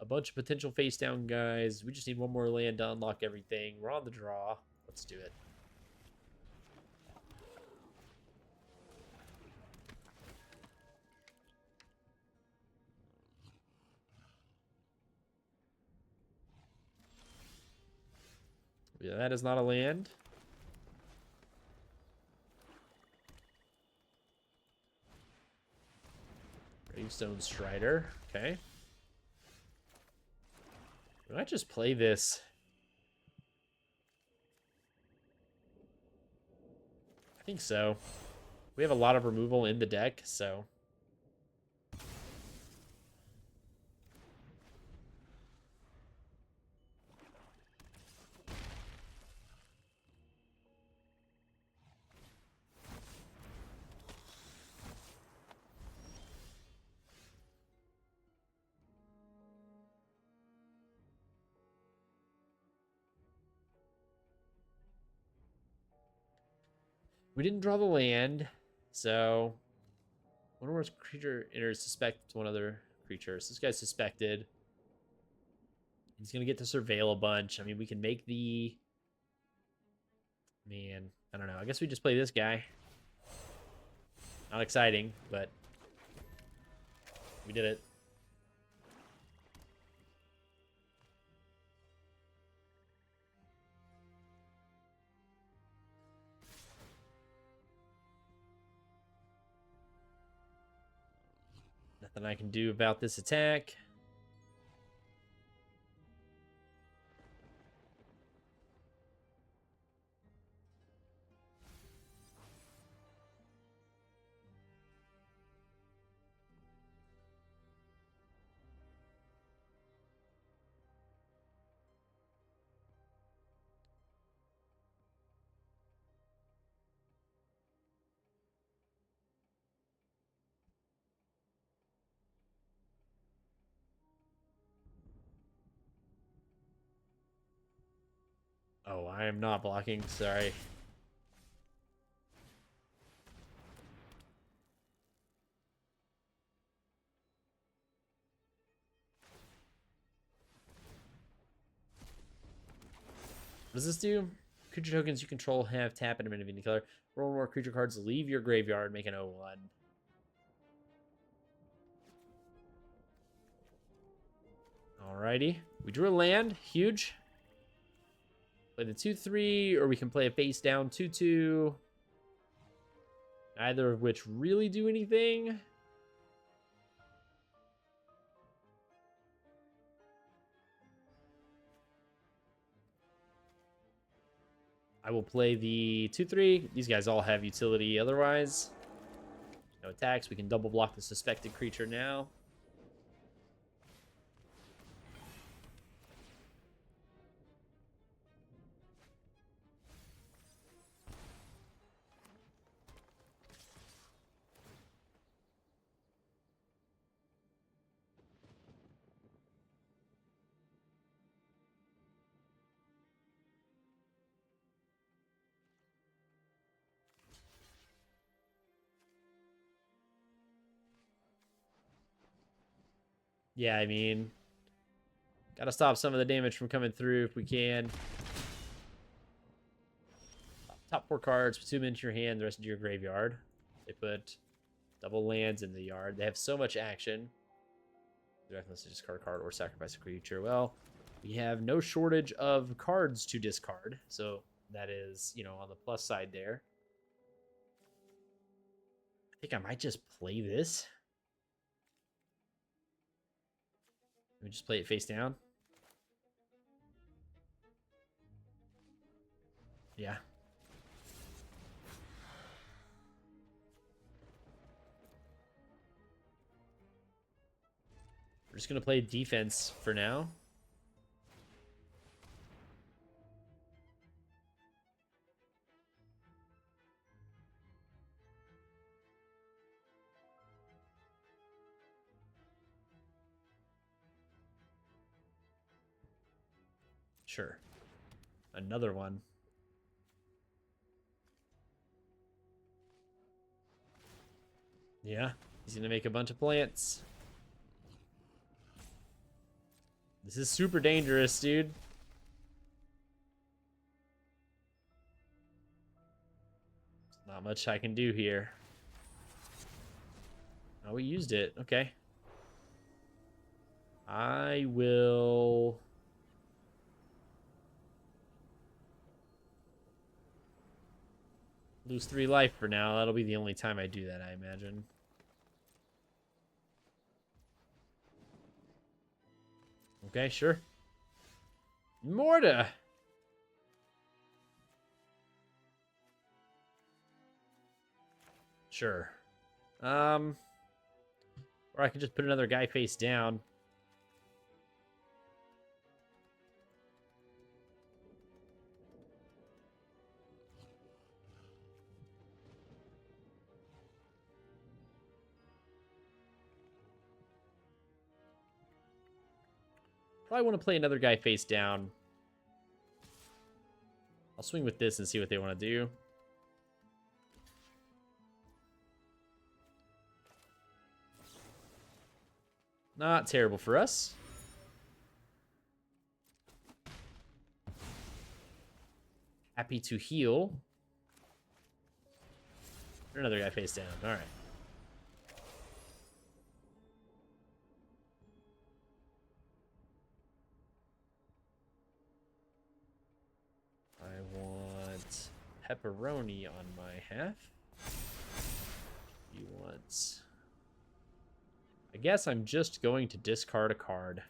A bunch of potential face down guys. We just need 1 more land to unlock everything. We're on the draw. Let's do it. Yeah, that is not a land. Gravestone Strider. Okay. We might just play this. I think so. We have a lot of removal in the deck, so... We didn't draw the land, so... One more creature enters suspect one other creature. So this guy's suspected. He's going to get to surveil a bunch. I mean, we can make the... Man, I don't know. I guess we just play this guy. Not exciting, but... We did it. Nothing I can do about this attack. Oh, I am not blocking. Sorry. What does this do? Creature tokens you control have tap and a of any color. Roll more creature cards, leave your graveyard, make an 0/1. Alrighty. We drew a land. Huge. Play the 2/3, or we can play a face down 2/2. Neither of which really do anything. I will play the 2/3. These guys all have utility otherwise. No attacks. We can double block the suspected creature now. Yeah, I mean, gotta stop some of the damage from coming through if we can. Top 4 cards, put 2 into your hand, the rest into your graveyard. They put double lands in the yard. They have so much action. Let's discard a card or sacrifice a creature. Well, we have no shortage of cards to discard, so that is, you know, on the plus side there. I think I might just play this. Let me just play it face down. Yeah. We're just going to play defense for now. Sure. Another one. Yeah, he's going to make a bunch of plants. This is super dangerous, dude. There's not much I can do here. Oh, we used it. Okay. I will... lose 3 life for now. That'll be the only time I do that, I imagine. Okay, sure. Morta! Sure. Or I could just put another guy face down. Probably want to play another guy face down. I'll swing with this and see what they want to do. Not terrible for us. Happy to heal. Put another guy face down. All right. I want pepperoni on my half. You want... I guess I'm just going to discard a card.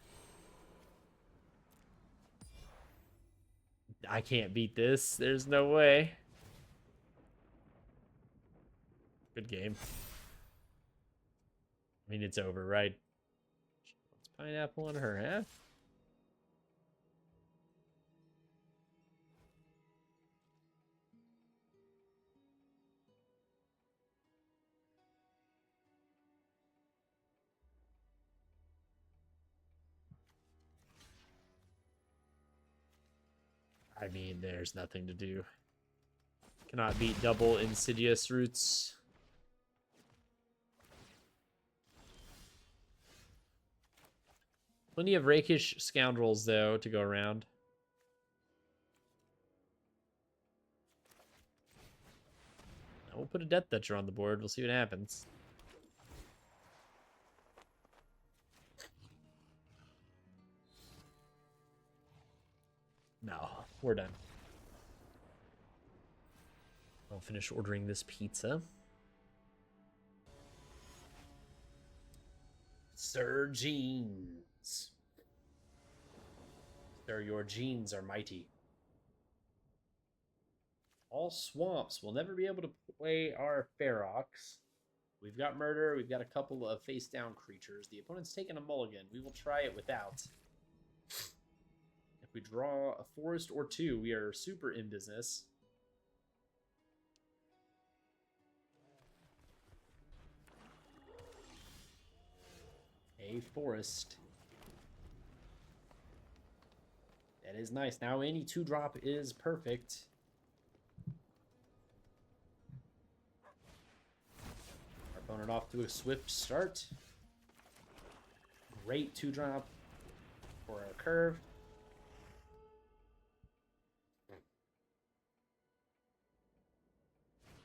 I can't beat this. There's no way. Good game. I mean, it's over, right? What's pineapple on her half? I mean, there's nothing to do. Cannot beat double Insidious Roots. Plenty of rakish scoundrels, though, to go around. We'll put a Death Toucher on the board. We'll see what happens. No, we're done. I'll finish ordering this pizza. Sir Jeans. Sir, your genes are mighty. All swamps. We'll never be able to play our Ferox. We've got murder. We've got a couple of face-down creatures. The opponent's taking a mulligan. We will try it without. If we draw a forest or two, we are super in business. A forest. That is nice. Now any 2-drop is perfect. Our opponent off to a swift start. Great 2-drop for our curve.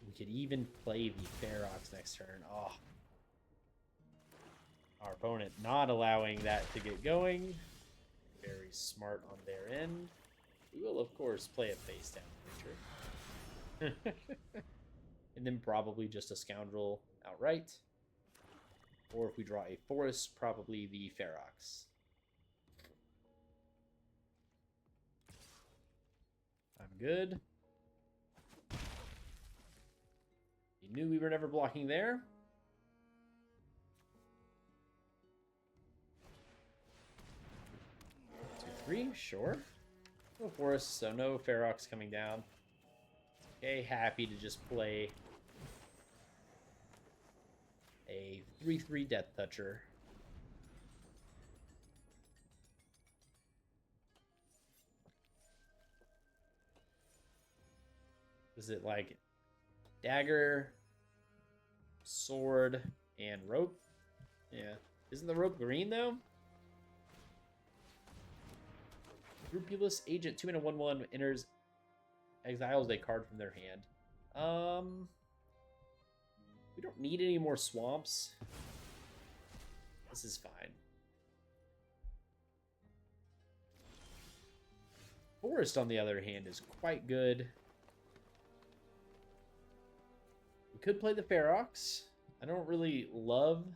We could even play the Ferox next turn. Oh. Our opponent not allowing that to get going. Very smart on their end. We will, of course, play a face-down creature. And then probably just a scoundrel outright. Or if we draw a forest, probably the Ferox. I'm good. He knew we were never blocking there. 2, 3, sure. No forest, so no Ferox coming down. Okay, happy to just play a 3/3 Death Toucher. Is it like dagger, sword, and rope? Yeah. Isn't the rope green though? Scrupulous Agent, 2 mana 1/1 enters, exiles a card from their hand. We don't need any more swamps. This is fine. Forest, on the other hand, is quite good. We could play the Ferox. I don't really love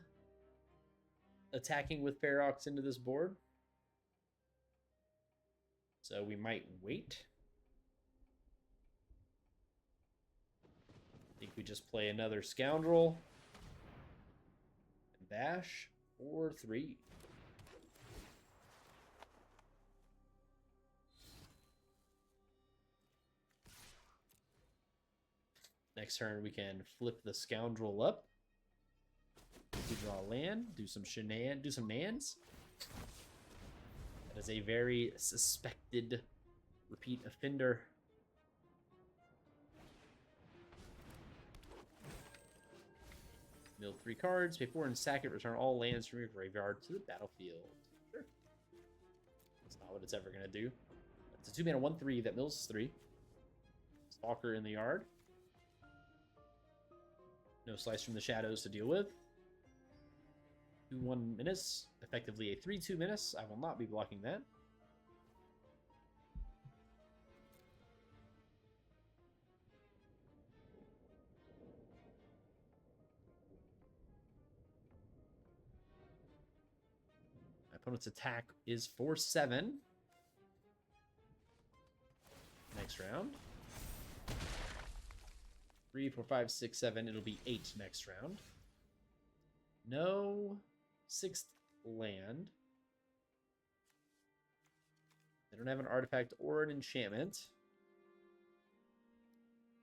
attacking with Ferox into this board. So we might wait. I think we just play another Scoundrel. And bash. 4/3. Next turn we can flip the Scoundrel up. We draw land, do some nans. That is a very suspected repeat offender. Mill 3 cards, pay 4 and sack it, return all lands from your graveyard to the battlefield. Sure. That's not what it's ever going to do. It's a 2 mana 1/3 that mills 3. Stalker in the yard. No Slice from the Shadows to deal with. 2/1 Menace. Effectively a 3/2 Menace. I will not be blocking that. My opponent's attack is 4/7. Next round. 3, 4, 5, 6, 7. It'll be 8 next round. No 6th land. They don't have an artifact or an enchantment.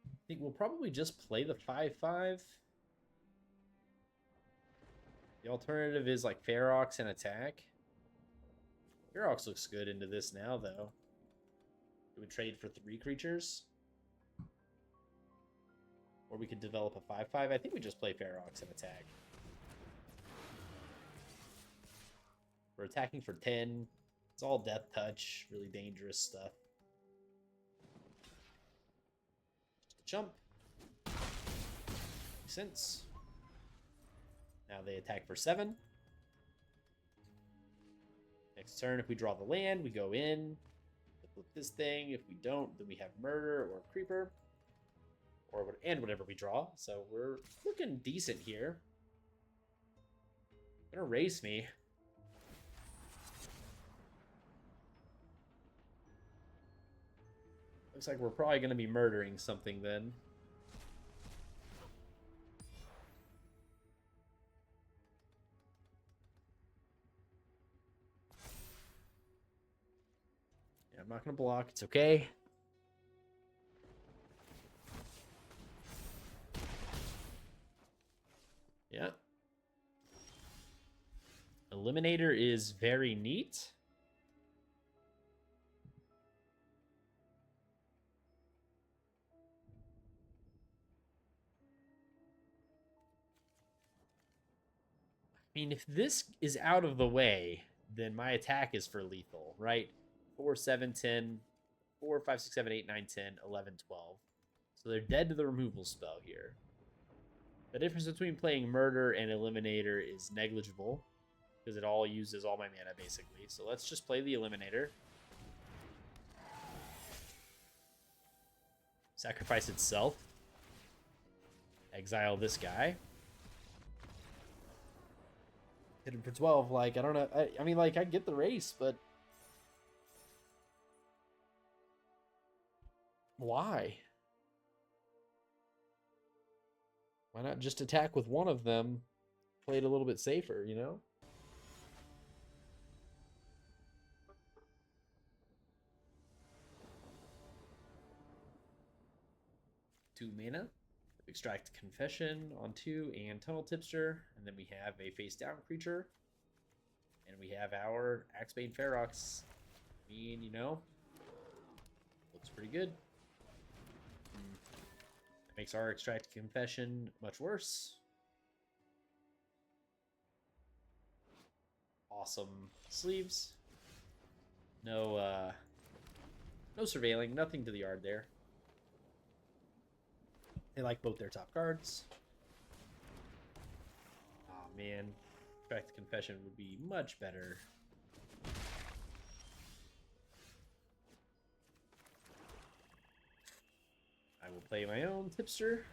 I think we'll probably just play the 5/5. The alternative is like Ferox and attack. Ferox looks good into this now, though. We would trade for 3 creatures. Or we could develop a 5/5. I think we just play Ferox and attack. We're attacking for 10. It's all death touch, really dangerous stuff. Just a jump. Makes sense. Now they attack for 7. Next turn, if we draw the land, we go in. Flip this thing. If we don't, then we have murder or creeper. And whatever we draw. So we're looking decent here. Gonna race me. Looks like we're probably gonna be murdering something then. Yeah, I'm not gonna block. It's okay. Yeah. Eliminator is very neat. I mean, if this is out of the way, then my attack is for lethal, right? 4, 7, 10, 4, 5, 6, 7, 8, 9, 10, 11, 12. So they're dead to the removal spell here. The difference between playing Murder and Eliminator is negligible, because it all uses all my mana, basically. So let's just play the Eliminator. Sacrifice itself. Exile this guy. Hit him for 12. Like, I don't know. I mean, like, I get the race, but why? Why not just attack with one of them? Play it a little bit safer, you know? Two mana. Extract Confession on 2 and Tunnel Tipster. And then we have a face down creature. And we have our Axebane Ferox. I mean, you know, looks pretty good. It makes our Extract Confession much worse. Awesome sleeves. No surveilling, nothing to the yard there. They like both their top cards. Oh man, Extract Confession would be much better. I will play my own Tipster.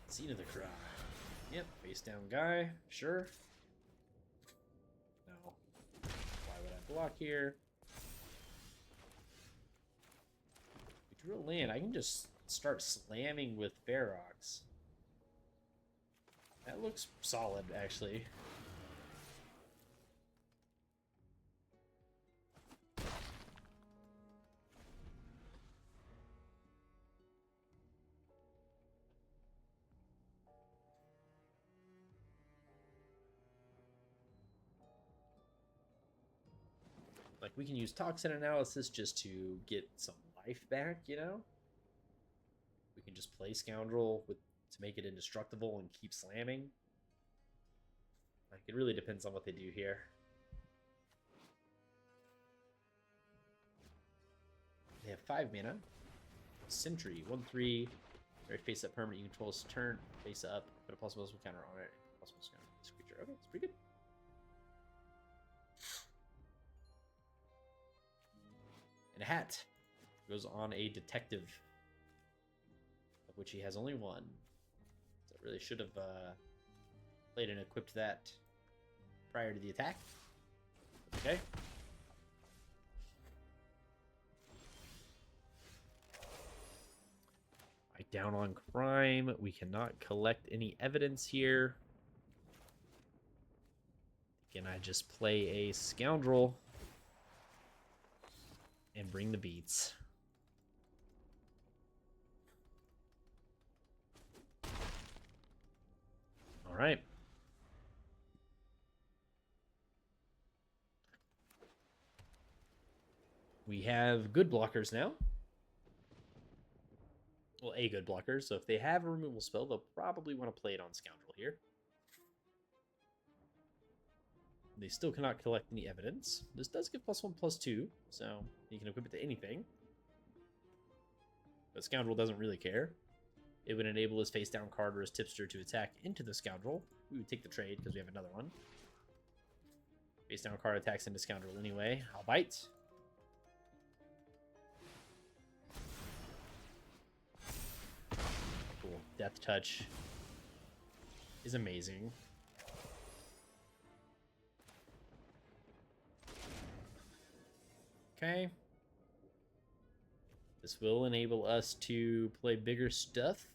Scene of the Cry. Yep, face down guy, sure. No. Why would I block here? We drew a land. I can just start slamming with Ferox. That looks solid, actually. Like, we can use Toxin Analysis just to get some life back, you know? We can just play Scoundrel to make it indestructible and keep slamming. Like, it really depends on what they do here. They have 5 mana. Sentry, 1/3. Very face up permanent you control this turn. Face up. Put a possible counter on it. Possible counter on this creature. Okay, it's pretty good. And a hat. Goes on a detective. Of which he has only 1. So I really should have played and equipped that prior to the attack. Okay. Right, down on crime. We cannot collect any evidence here. Can I just play a Scoundrel and bring the beats? right. We have good blockers now. Well, a good blocker. So if they have a removal spell, they'll probably want to play it on Scoundrel here. They still cannot collect any evidence. This does give +1/+2, so you can equip it to anything. But Scoundrel doesn't really care. It would enable his face down card or his tipster to attack into the Scoundrel. We would take the trade because we have another one. Face down card attacks into Scoundrel anyway. I'll bite. Cool. Death Touch is amazing. Okay. This will enable us to play bigger stuff.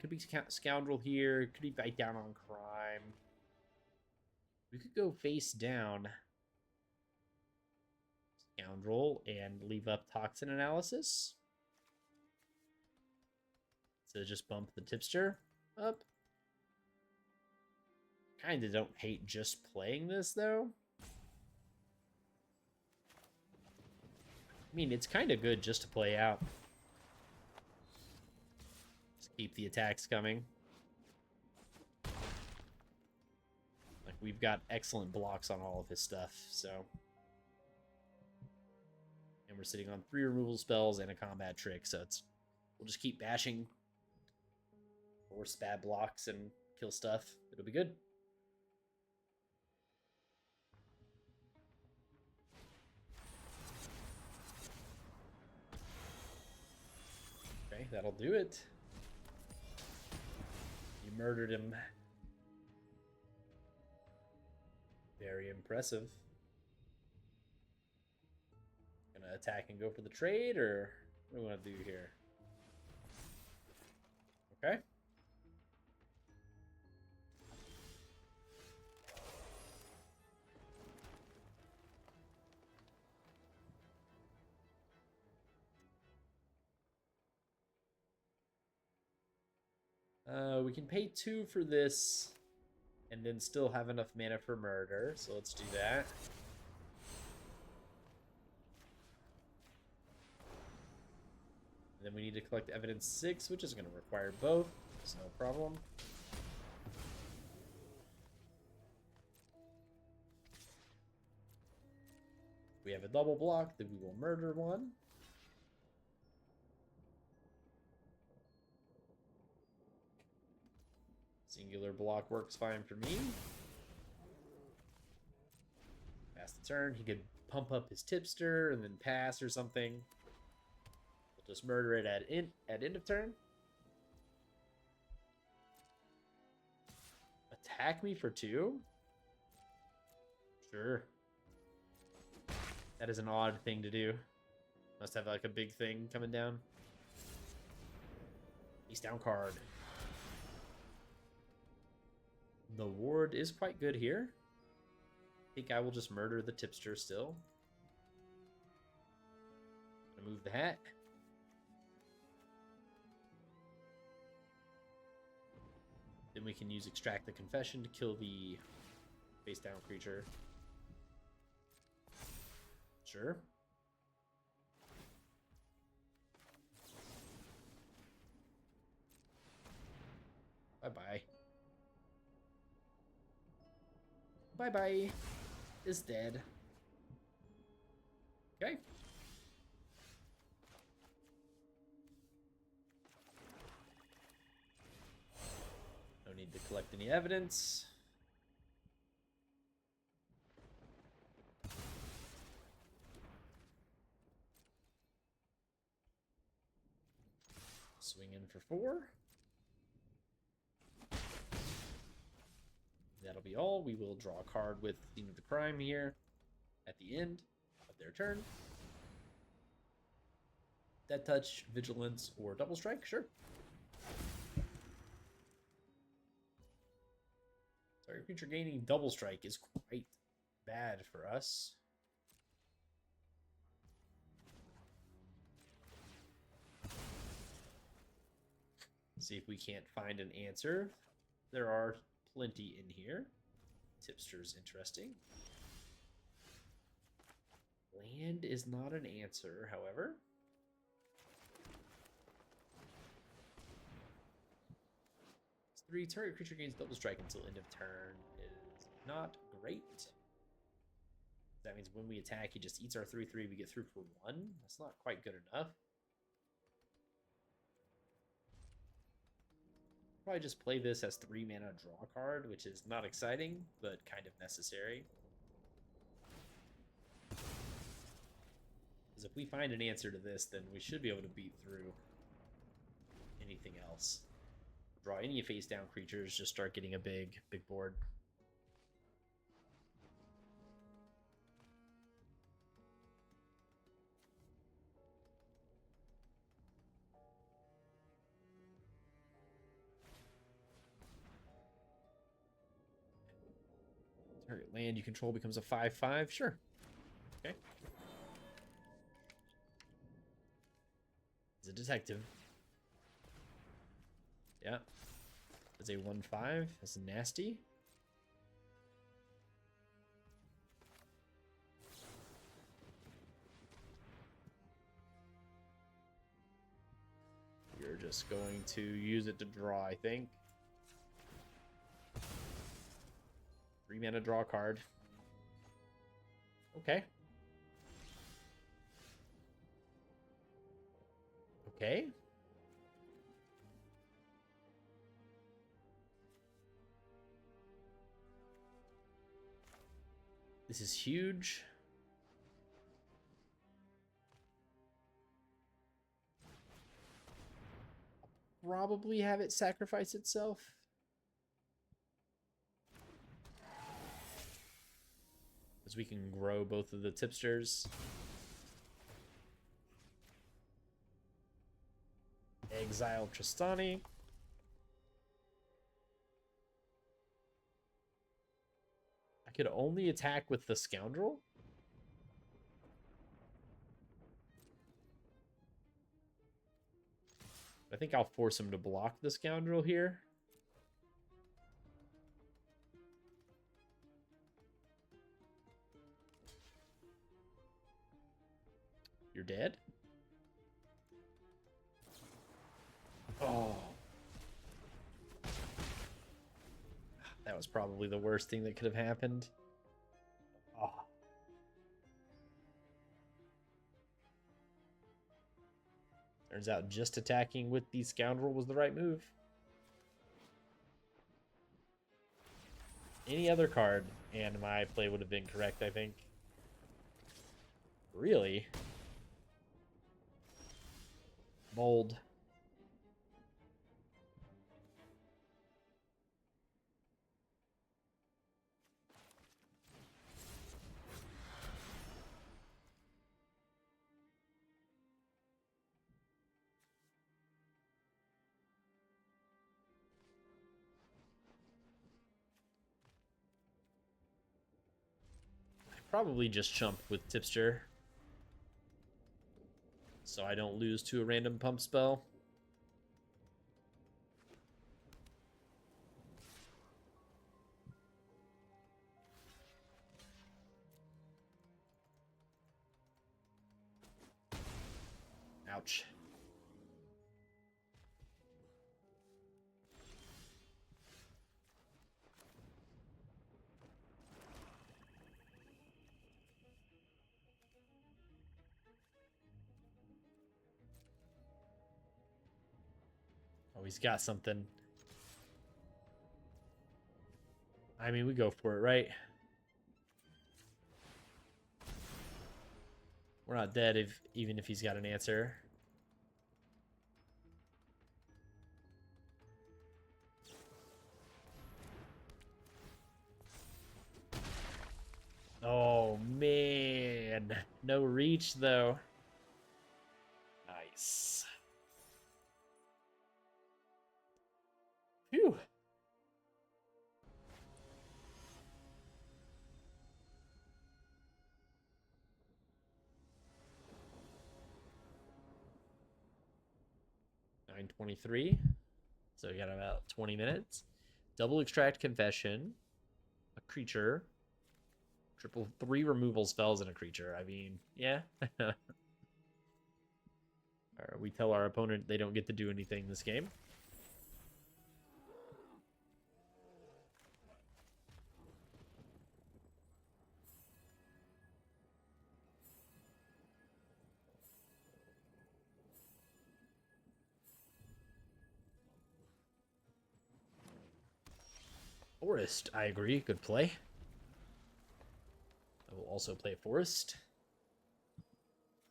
Could be Scoundrel here. Could be Bite Down on Crime. We could go face down Scoundrel and leave up Toxin Analysis. So just bump the tipster up. Kinda don't hate just playing this, though. I mean, it's kind of good just to play out. Just keep the attacks coming. Like, we've got excellent blocks on all of his stuff, so... And we're sitting on 3 removal spells and a combat trick, so it's... We'll just keep bashing. Or spad blocks and kill stuff. It'll be good. Okay, that'll do it. You murdered him. Very impressive. Gonna attack and go for the trade, or what do we want to do here? Okay. We can pay 2 for this and then still have enough mana for murder, so let's do that. And then we need to collect evidence 6, which is going to require both, so no problem. We have a double block, then we will murder one. Singular block works fine for me. Pass the turn. He could pump up his tipster and then pass or something. We'll just murder it at end of turn. Attack me for 2? Sure. That is an odd thing to do. Must have like a big thing coming down. Face down card. The ward is quite good here. I think I will just murder the tipster still. Gonna move the hat. Then we can use Extract the Confession to kill the face down creature. Sure. Bye-bye. Bye-bye. Is dead. Okay. No need to collect any evidence. Swing in for 4. That'll be all. We will draw a card with Theme of the Crime here at the end of their turn. Dead Touch, Vigilance, or Double Strike, sure. Sorry, creature gaining Double Strike is quite bad for us. See if we can't find an answer. There are plenty in here. Tipster's interesting. Land is not an answer, however. It's 3. Target creature gains double strike until end of turn is not great. That means when we attack, he just eats our 3/3. We get through for 1. That's not quite good enough. Probably just play this as 3 mana draw card, which is not exciting, but kind of necessary. Because if we find an answer to this, then we should be able to beat through anything else. Draw any face down creatures, just start getting a big board. Target land you control becomes a 5/5. Sure. Okay. He's a detective. Yeah. That's a 1/5. That's nasty. You're just going to use it to draw, I think. 3 mana draw card. Okay. Okay. This is huge. Probably have it sacrifice itself. Because we can grow both of the tipsters. Exile Tristani. I could only attack with the Scoundrel. I think I'll force him to block the Scoundrel here. You're dead? Oh. That was probably the worst thing that could have happened. Oh. Turns out just attacking with the Scoundrel was the right move. Any other card, and my play would have been correct, I think. Really? Bold. Probably just chump with Tipster, so I don't lose to a random pump spell. Ouch. Oh, he's got something. I mean, we go for it, right? We're not dead even if he's got an answer. Oh, man. No reach, though. Nice. Phew. $9:23. So we got about 20 minutes. Double extract confession. A creature. Triple 3 removal spells in a creature. I mean, yeah. We tell our opponent they don't get to do anything this game. Forest, I agree. Good play. I will also play Forest.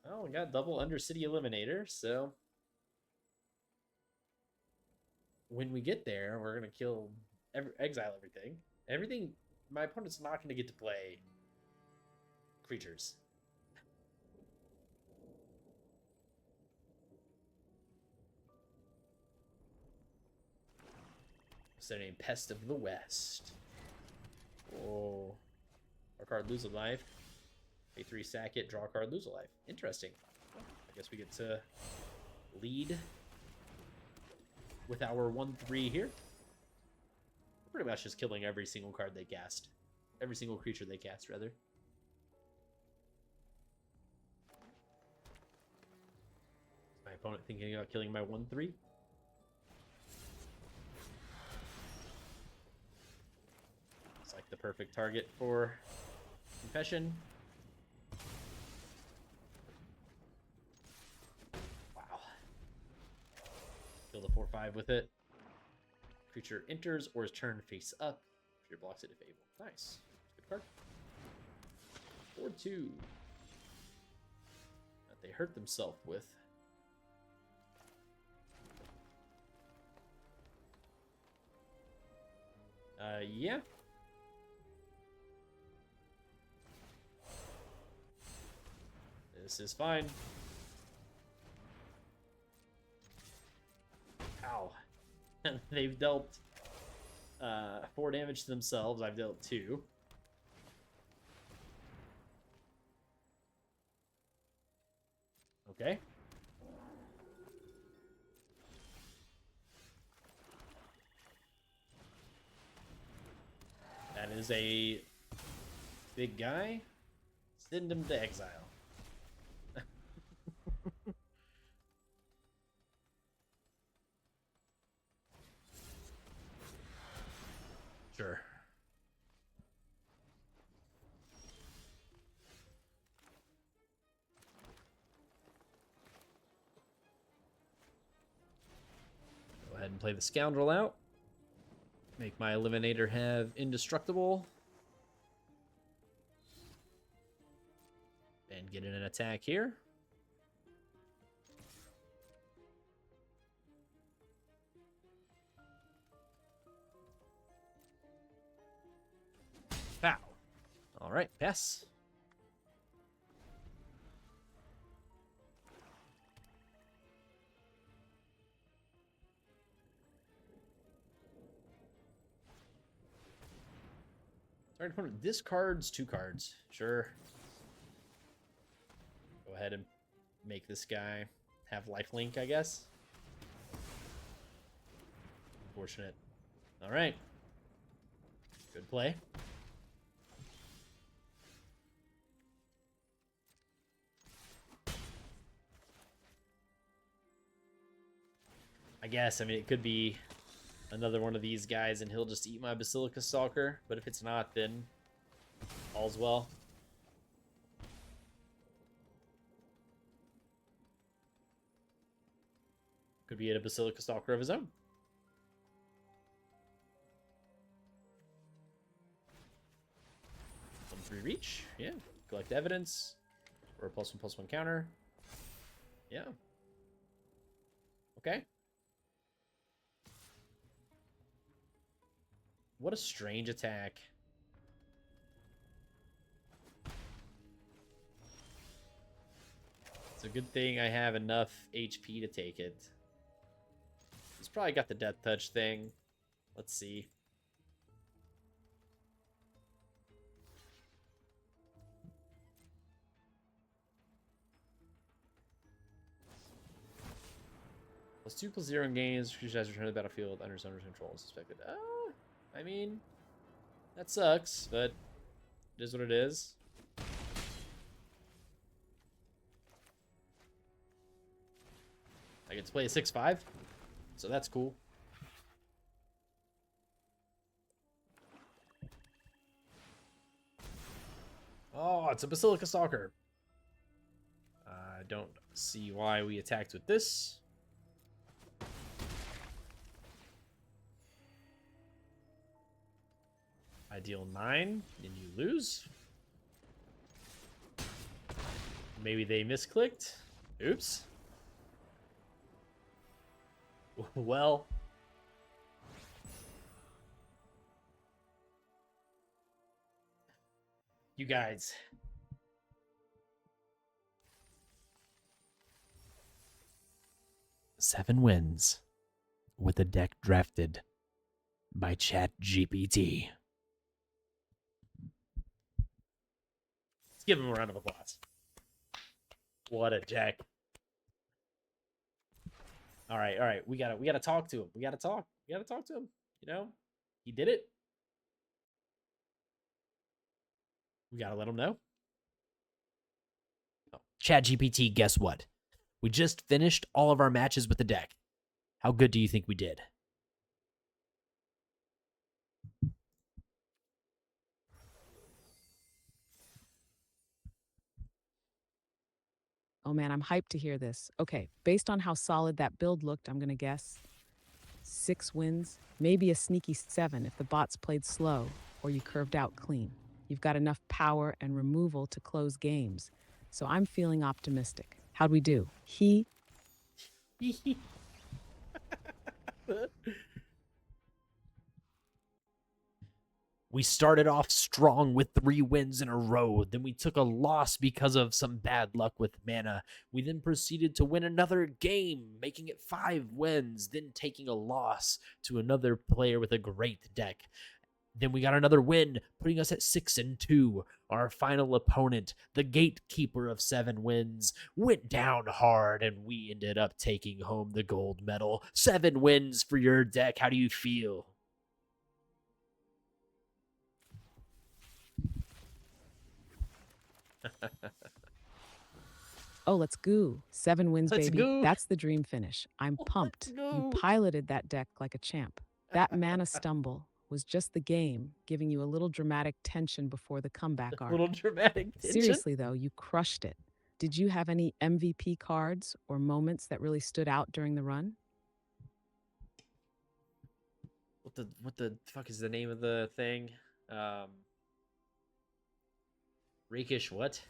Oh, we got double Undercity Eliminator, so when we get there, we're going to kill, exile everything. Everything, my opponent's not going to get to play creatures. So named Pest of the West. Oh. Our card, lose a life. Pay 3, sack it, draw a card, lose a life. Interesting. Well, I guess we get to lead with our 1/3 here. We're pretty much just killing every single card they cast. Every single creature they cast, rather. Is my opponent thinking about killing my 1/3? It's like the perfect target for Confession. Wow. Kill the 4/5 with it. Creature enters or is turned face up. Creature blocks it if able. Nice. Good card. 4/2. That they hurt themselves with. Yeah. This is fine. Ow. They've dealt 4 damage to themselves. I've dealt 2. Okay. That is a big guy. Send him to exile. Sure. Go ahead and play the Scoundrel out. Make my Eliminator have Indestructible. And get in an attack here. Pow. All right, pass. Target opponent discards 2 cards. Sure. Go ahead and make this guy have lifelink, I guess. Unfortunate. All right. Good play. I guess, I mean, it could be another one of these guys and he'll just eat my Basilica Stalker, but if it's not, then all's well. Could be a Basilica Stalker of his own. One 3 reach, yeah. Collect evidence, or a +1/+1 counter. Yeah. Okay. What a strange attack. It's a good thing I have enough HP to take it. He's probably got the Death Touch thing. Let's see. +2/+0 in games. Creatures has returned to the battlefield under owner's control. Suspected. I mean, that sucks, but it is what it is. I get to play a 6/5, so that's cool. Oh, it's a Basilica Stalker. I don't see why we attacked with this. I deal 9, and you lose. Maybe they misclicked. Oops. Well. You guys. Seven wins with a deck drafted by ChatGPT. Let's give him a round of applause. What a deck. All right. We gotta talk to him. We gotta talk to him. You know, he did it. We gotta let him know. Oh, ChatGPT, guess what? We just finished all of our matches with the deck. How good do you think we did? Oh man, I'm hyped to hear this. Okay, based on how solid that build looked, I'm gonna guess 6 wins, maybe a sneaky 7 if the bots played slow or you curved out clean. You've got enough power and removal to close games, so I'm feeling optimistic. How'd we do? We started off strong with 3 wins in a row. Then we took a loss because of some bad luck with mana. We then proceeded to win another game, making it 5 wins, then taking a loss to another player with a great deck. Then we got another win, putting us at 6-2. Our final opponent, the gatekeeper of 7 wins, went down hard, and we ended up taking home the gold medal. 7 wins for your deck. How do you feel? Oh, let's go. 7 wins, Let's baby. go. That's the dream finish. I'm pumped. You piloted that deck like a champ. That mana stumble was just the game, giving you a little dramatic tension before the comeback A arc. little dramatic tension. Seriously, though, you crushed it. Did you have any MVP cards or moments that really stood out during the run? What the fuck is the name of the thing? Rakish what?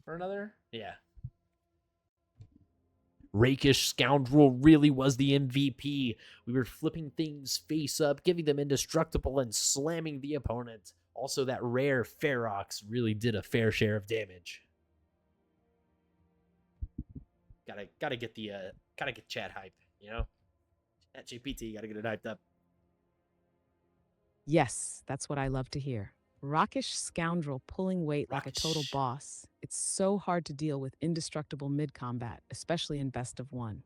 Or another? Yeah. Rakish Scoundrel really was the MVP. We were flipping things face up, giving them indestructible, and slamming the opponent. Also, that rare Ferox really did a fair share of damage. Gotta get chat hype, you know? At GPT, gotta get it hyped up. Yes, that's what I love to hear. Rockish scoundrel pulling weight like a total Rockish. boss. It's so hard to deal with indestructible mid-combat, especially in best of 1.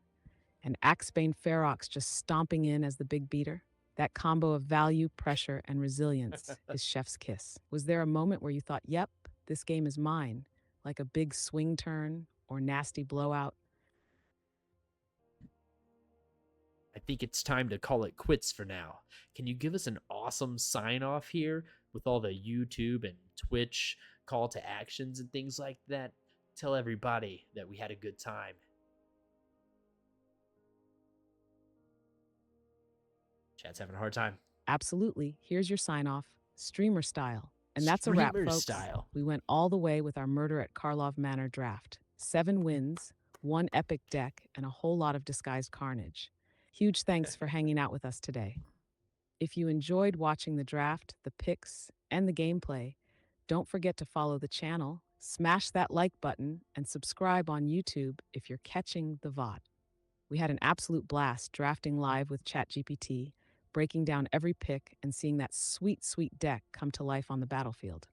And Axebane Ferox just stomping in as the big beater. That combo of value, pressure, and resilience is chef's kiss. Was there a moment where you thought, yep, this game is mine, like a big swing turn or nasty blowout? I think it's time to call it quits for now. Can you give us an awesome sign off here with all the YouTube and Twitch call to actions and things like that? Tell everybody that we had a good time. Chat's having a hard time. Absolutely. Here's your sign off, streamer style. And that's a wrap, Streamer folks. style. We went all the way with our Murder at Karlov Manor draft. 7 wins, 1 epic deck, and a whole lot of disguised carnage. Huge thanks for hanging out with us today. If you enjoyed watching the draft, the picks, and the gameplay, don't forget to follow the channel, smash that like button, and subscribe on YouTube if you're catching the VOD. We had an absolute blast drafting live with ChatGPT, breaking down every pick and seeing that sweet, sweet deck come to life on the battlefield.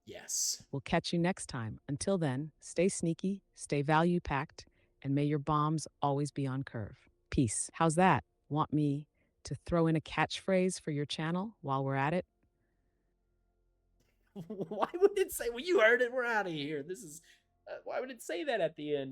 Yes. We'll catch you next time. Until then, stay sneaky, stay value-packed, and may your bombs always be on curve. Peace. How's that? Want me to throw in a catchphrase for your channel while we're at it? Why would it say, well, you heard it, we're out of here? This is, why would it say that at the end?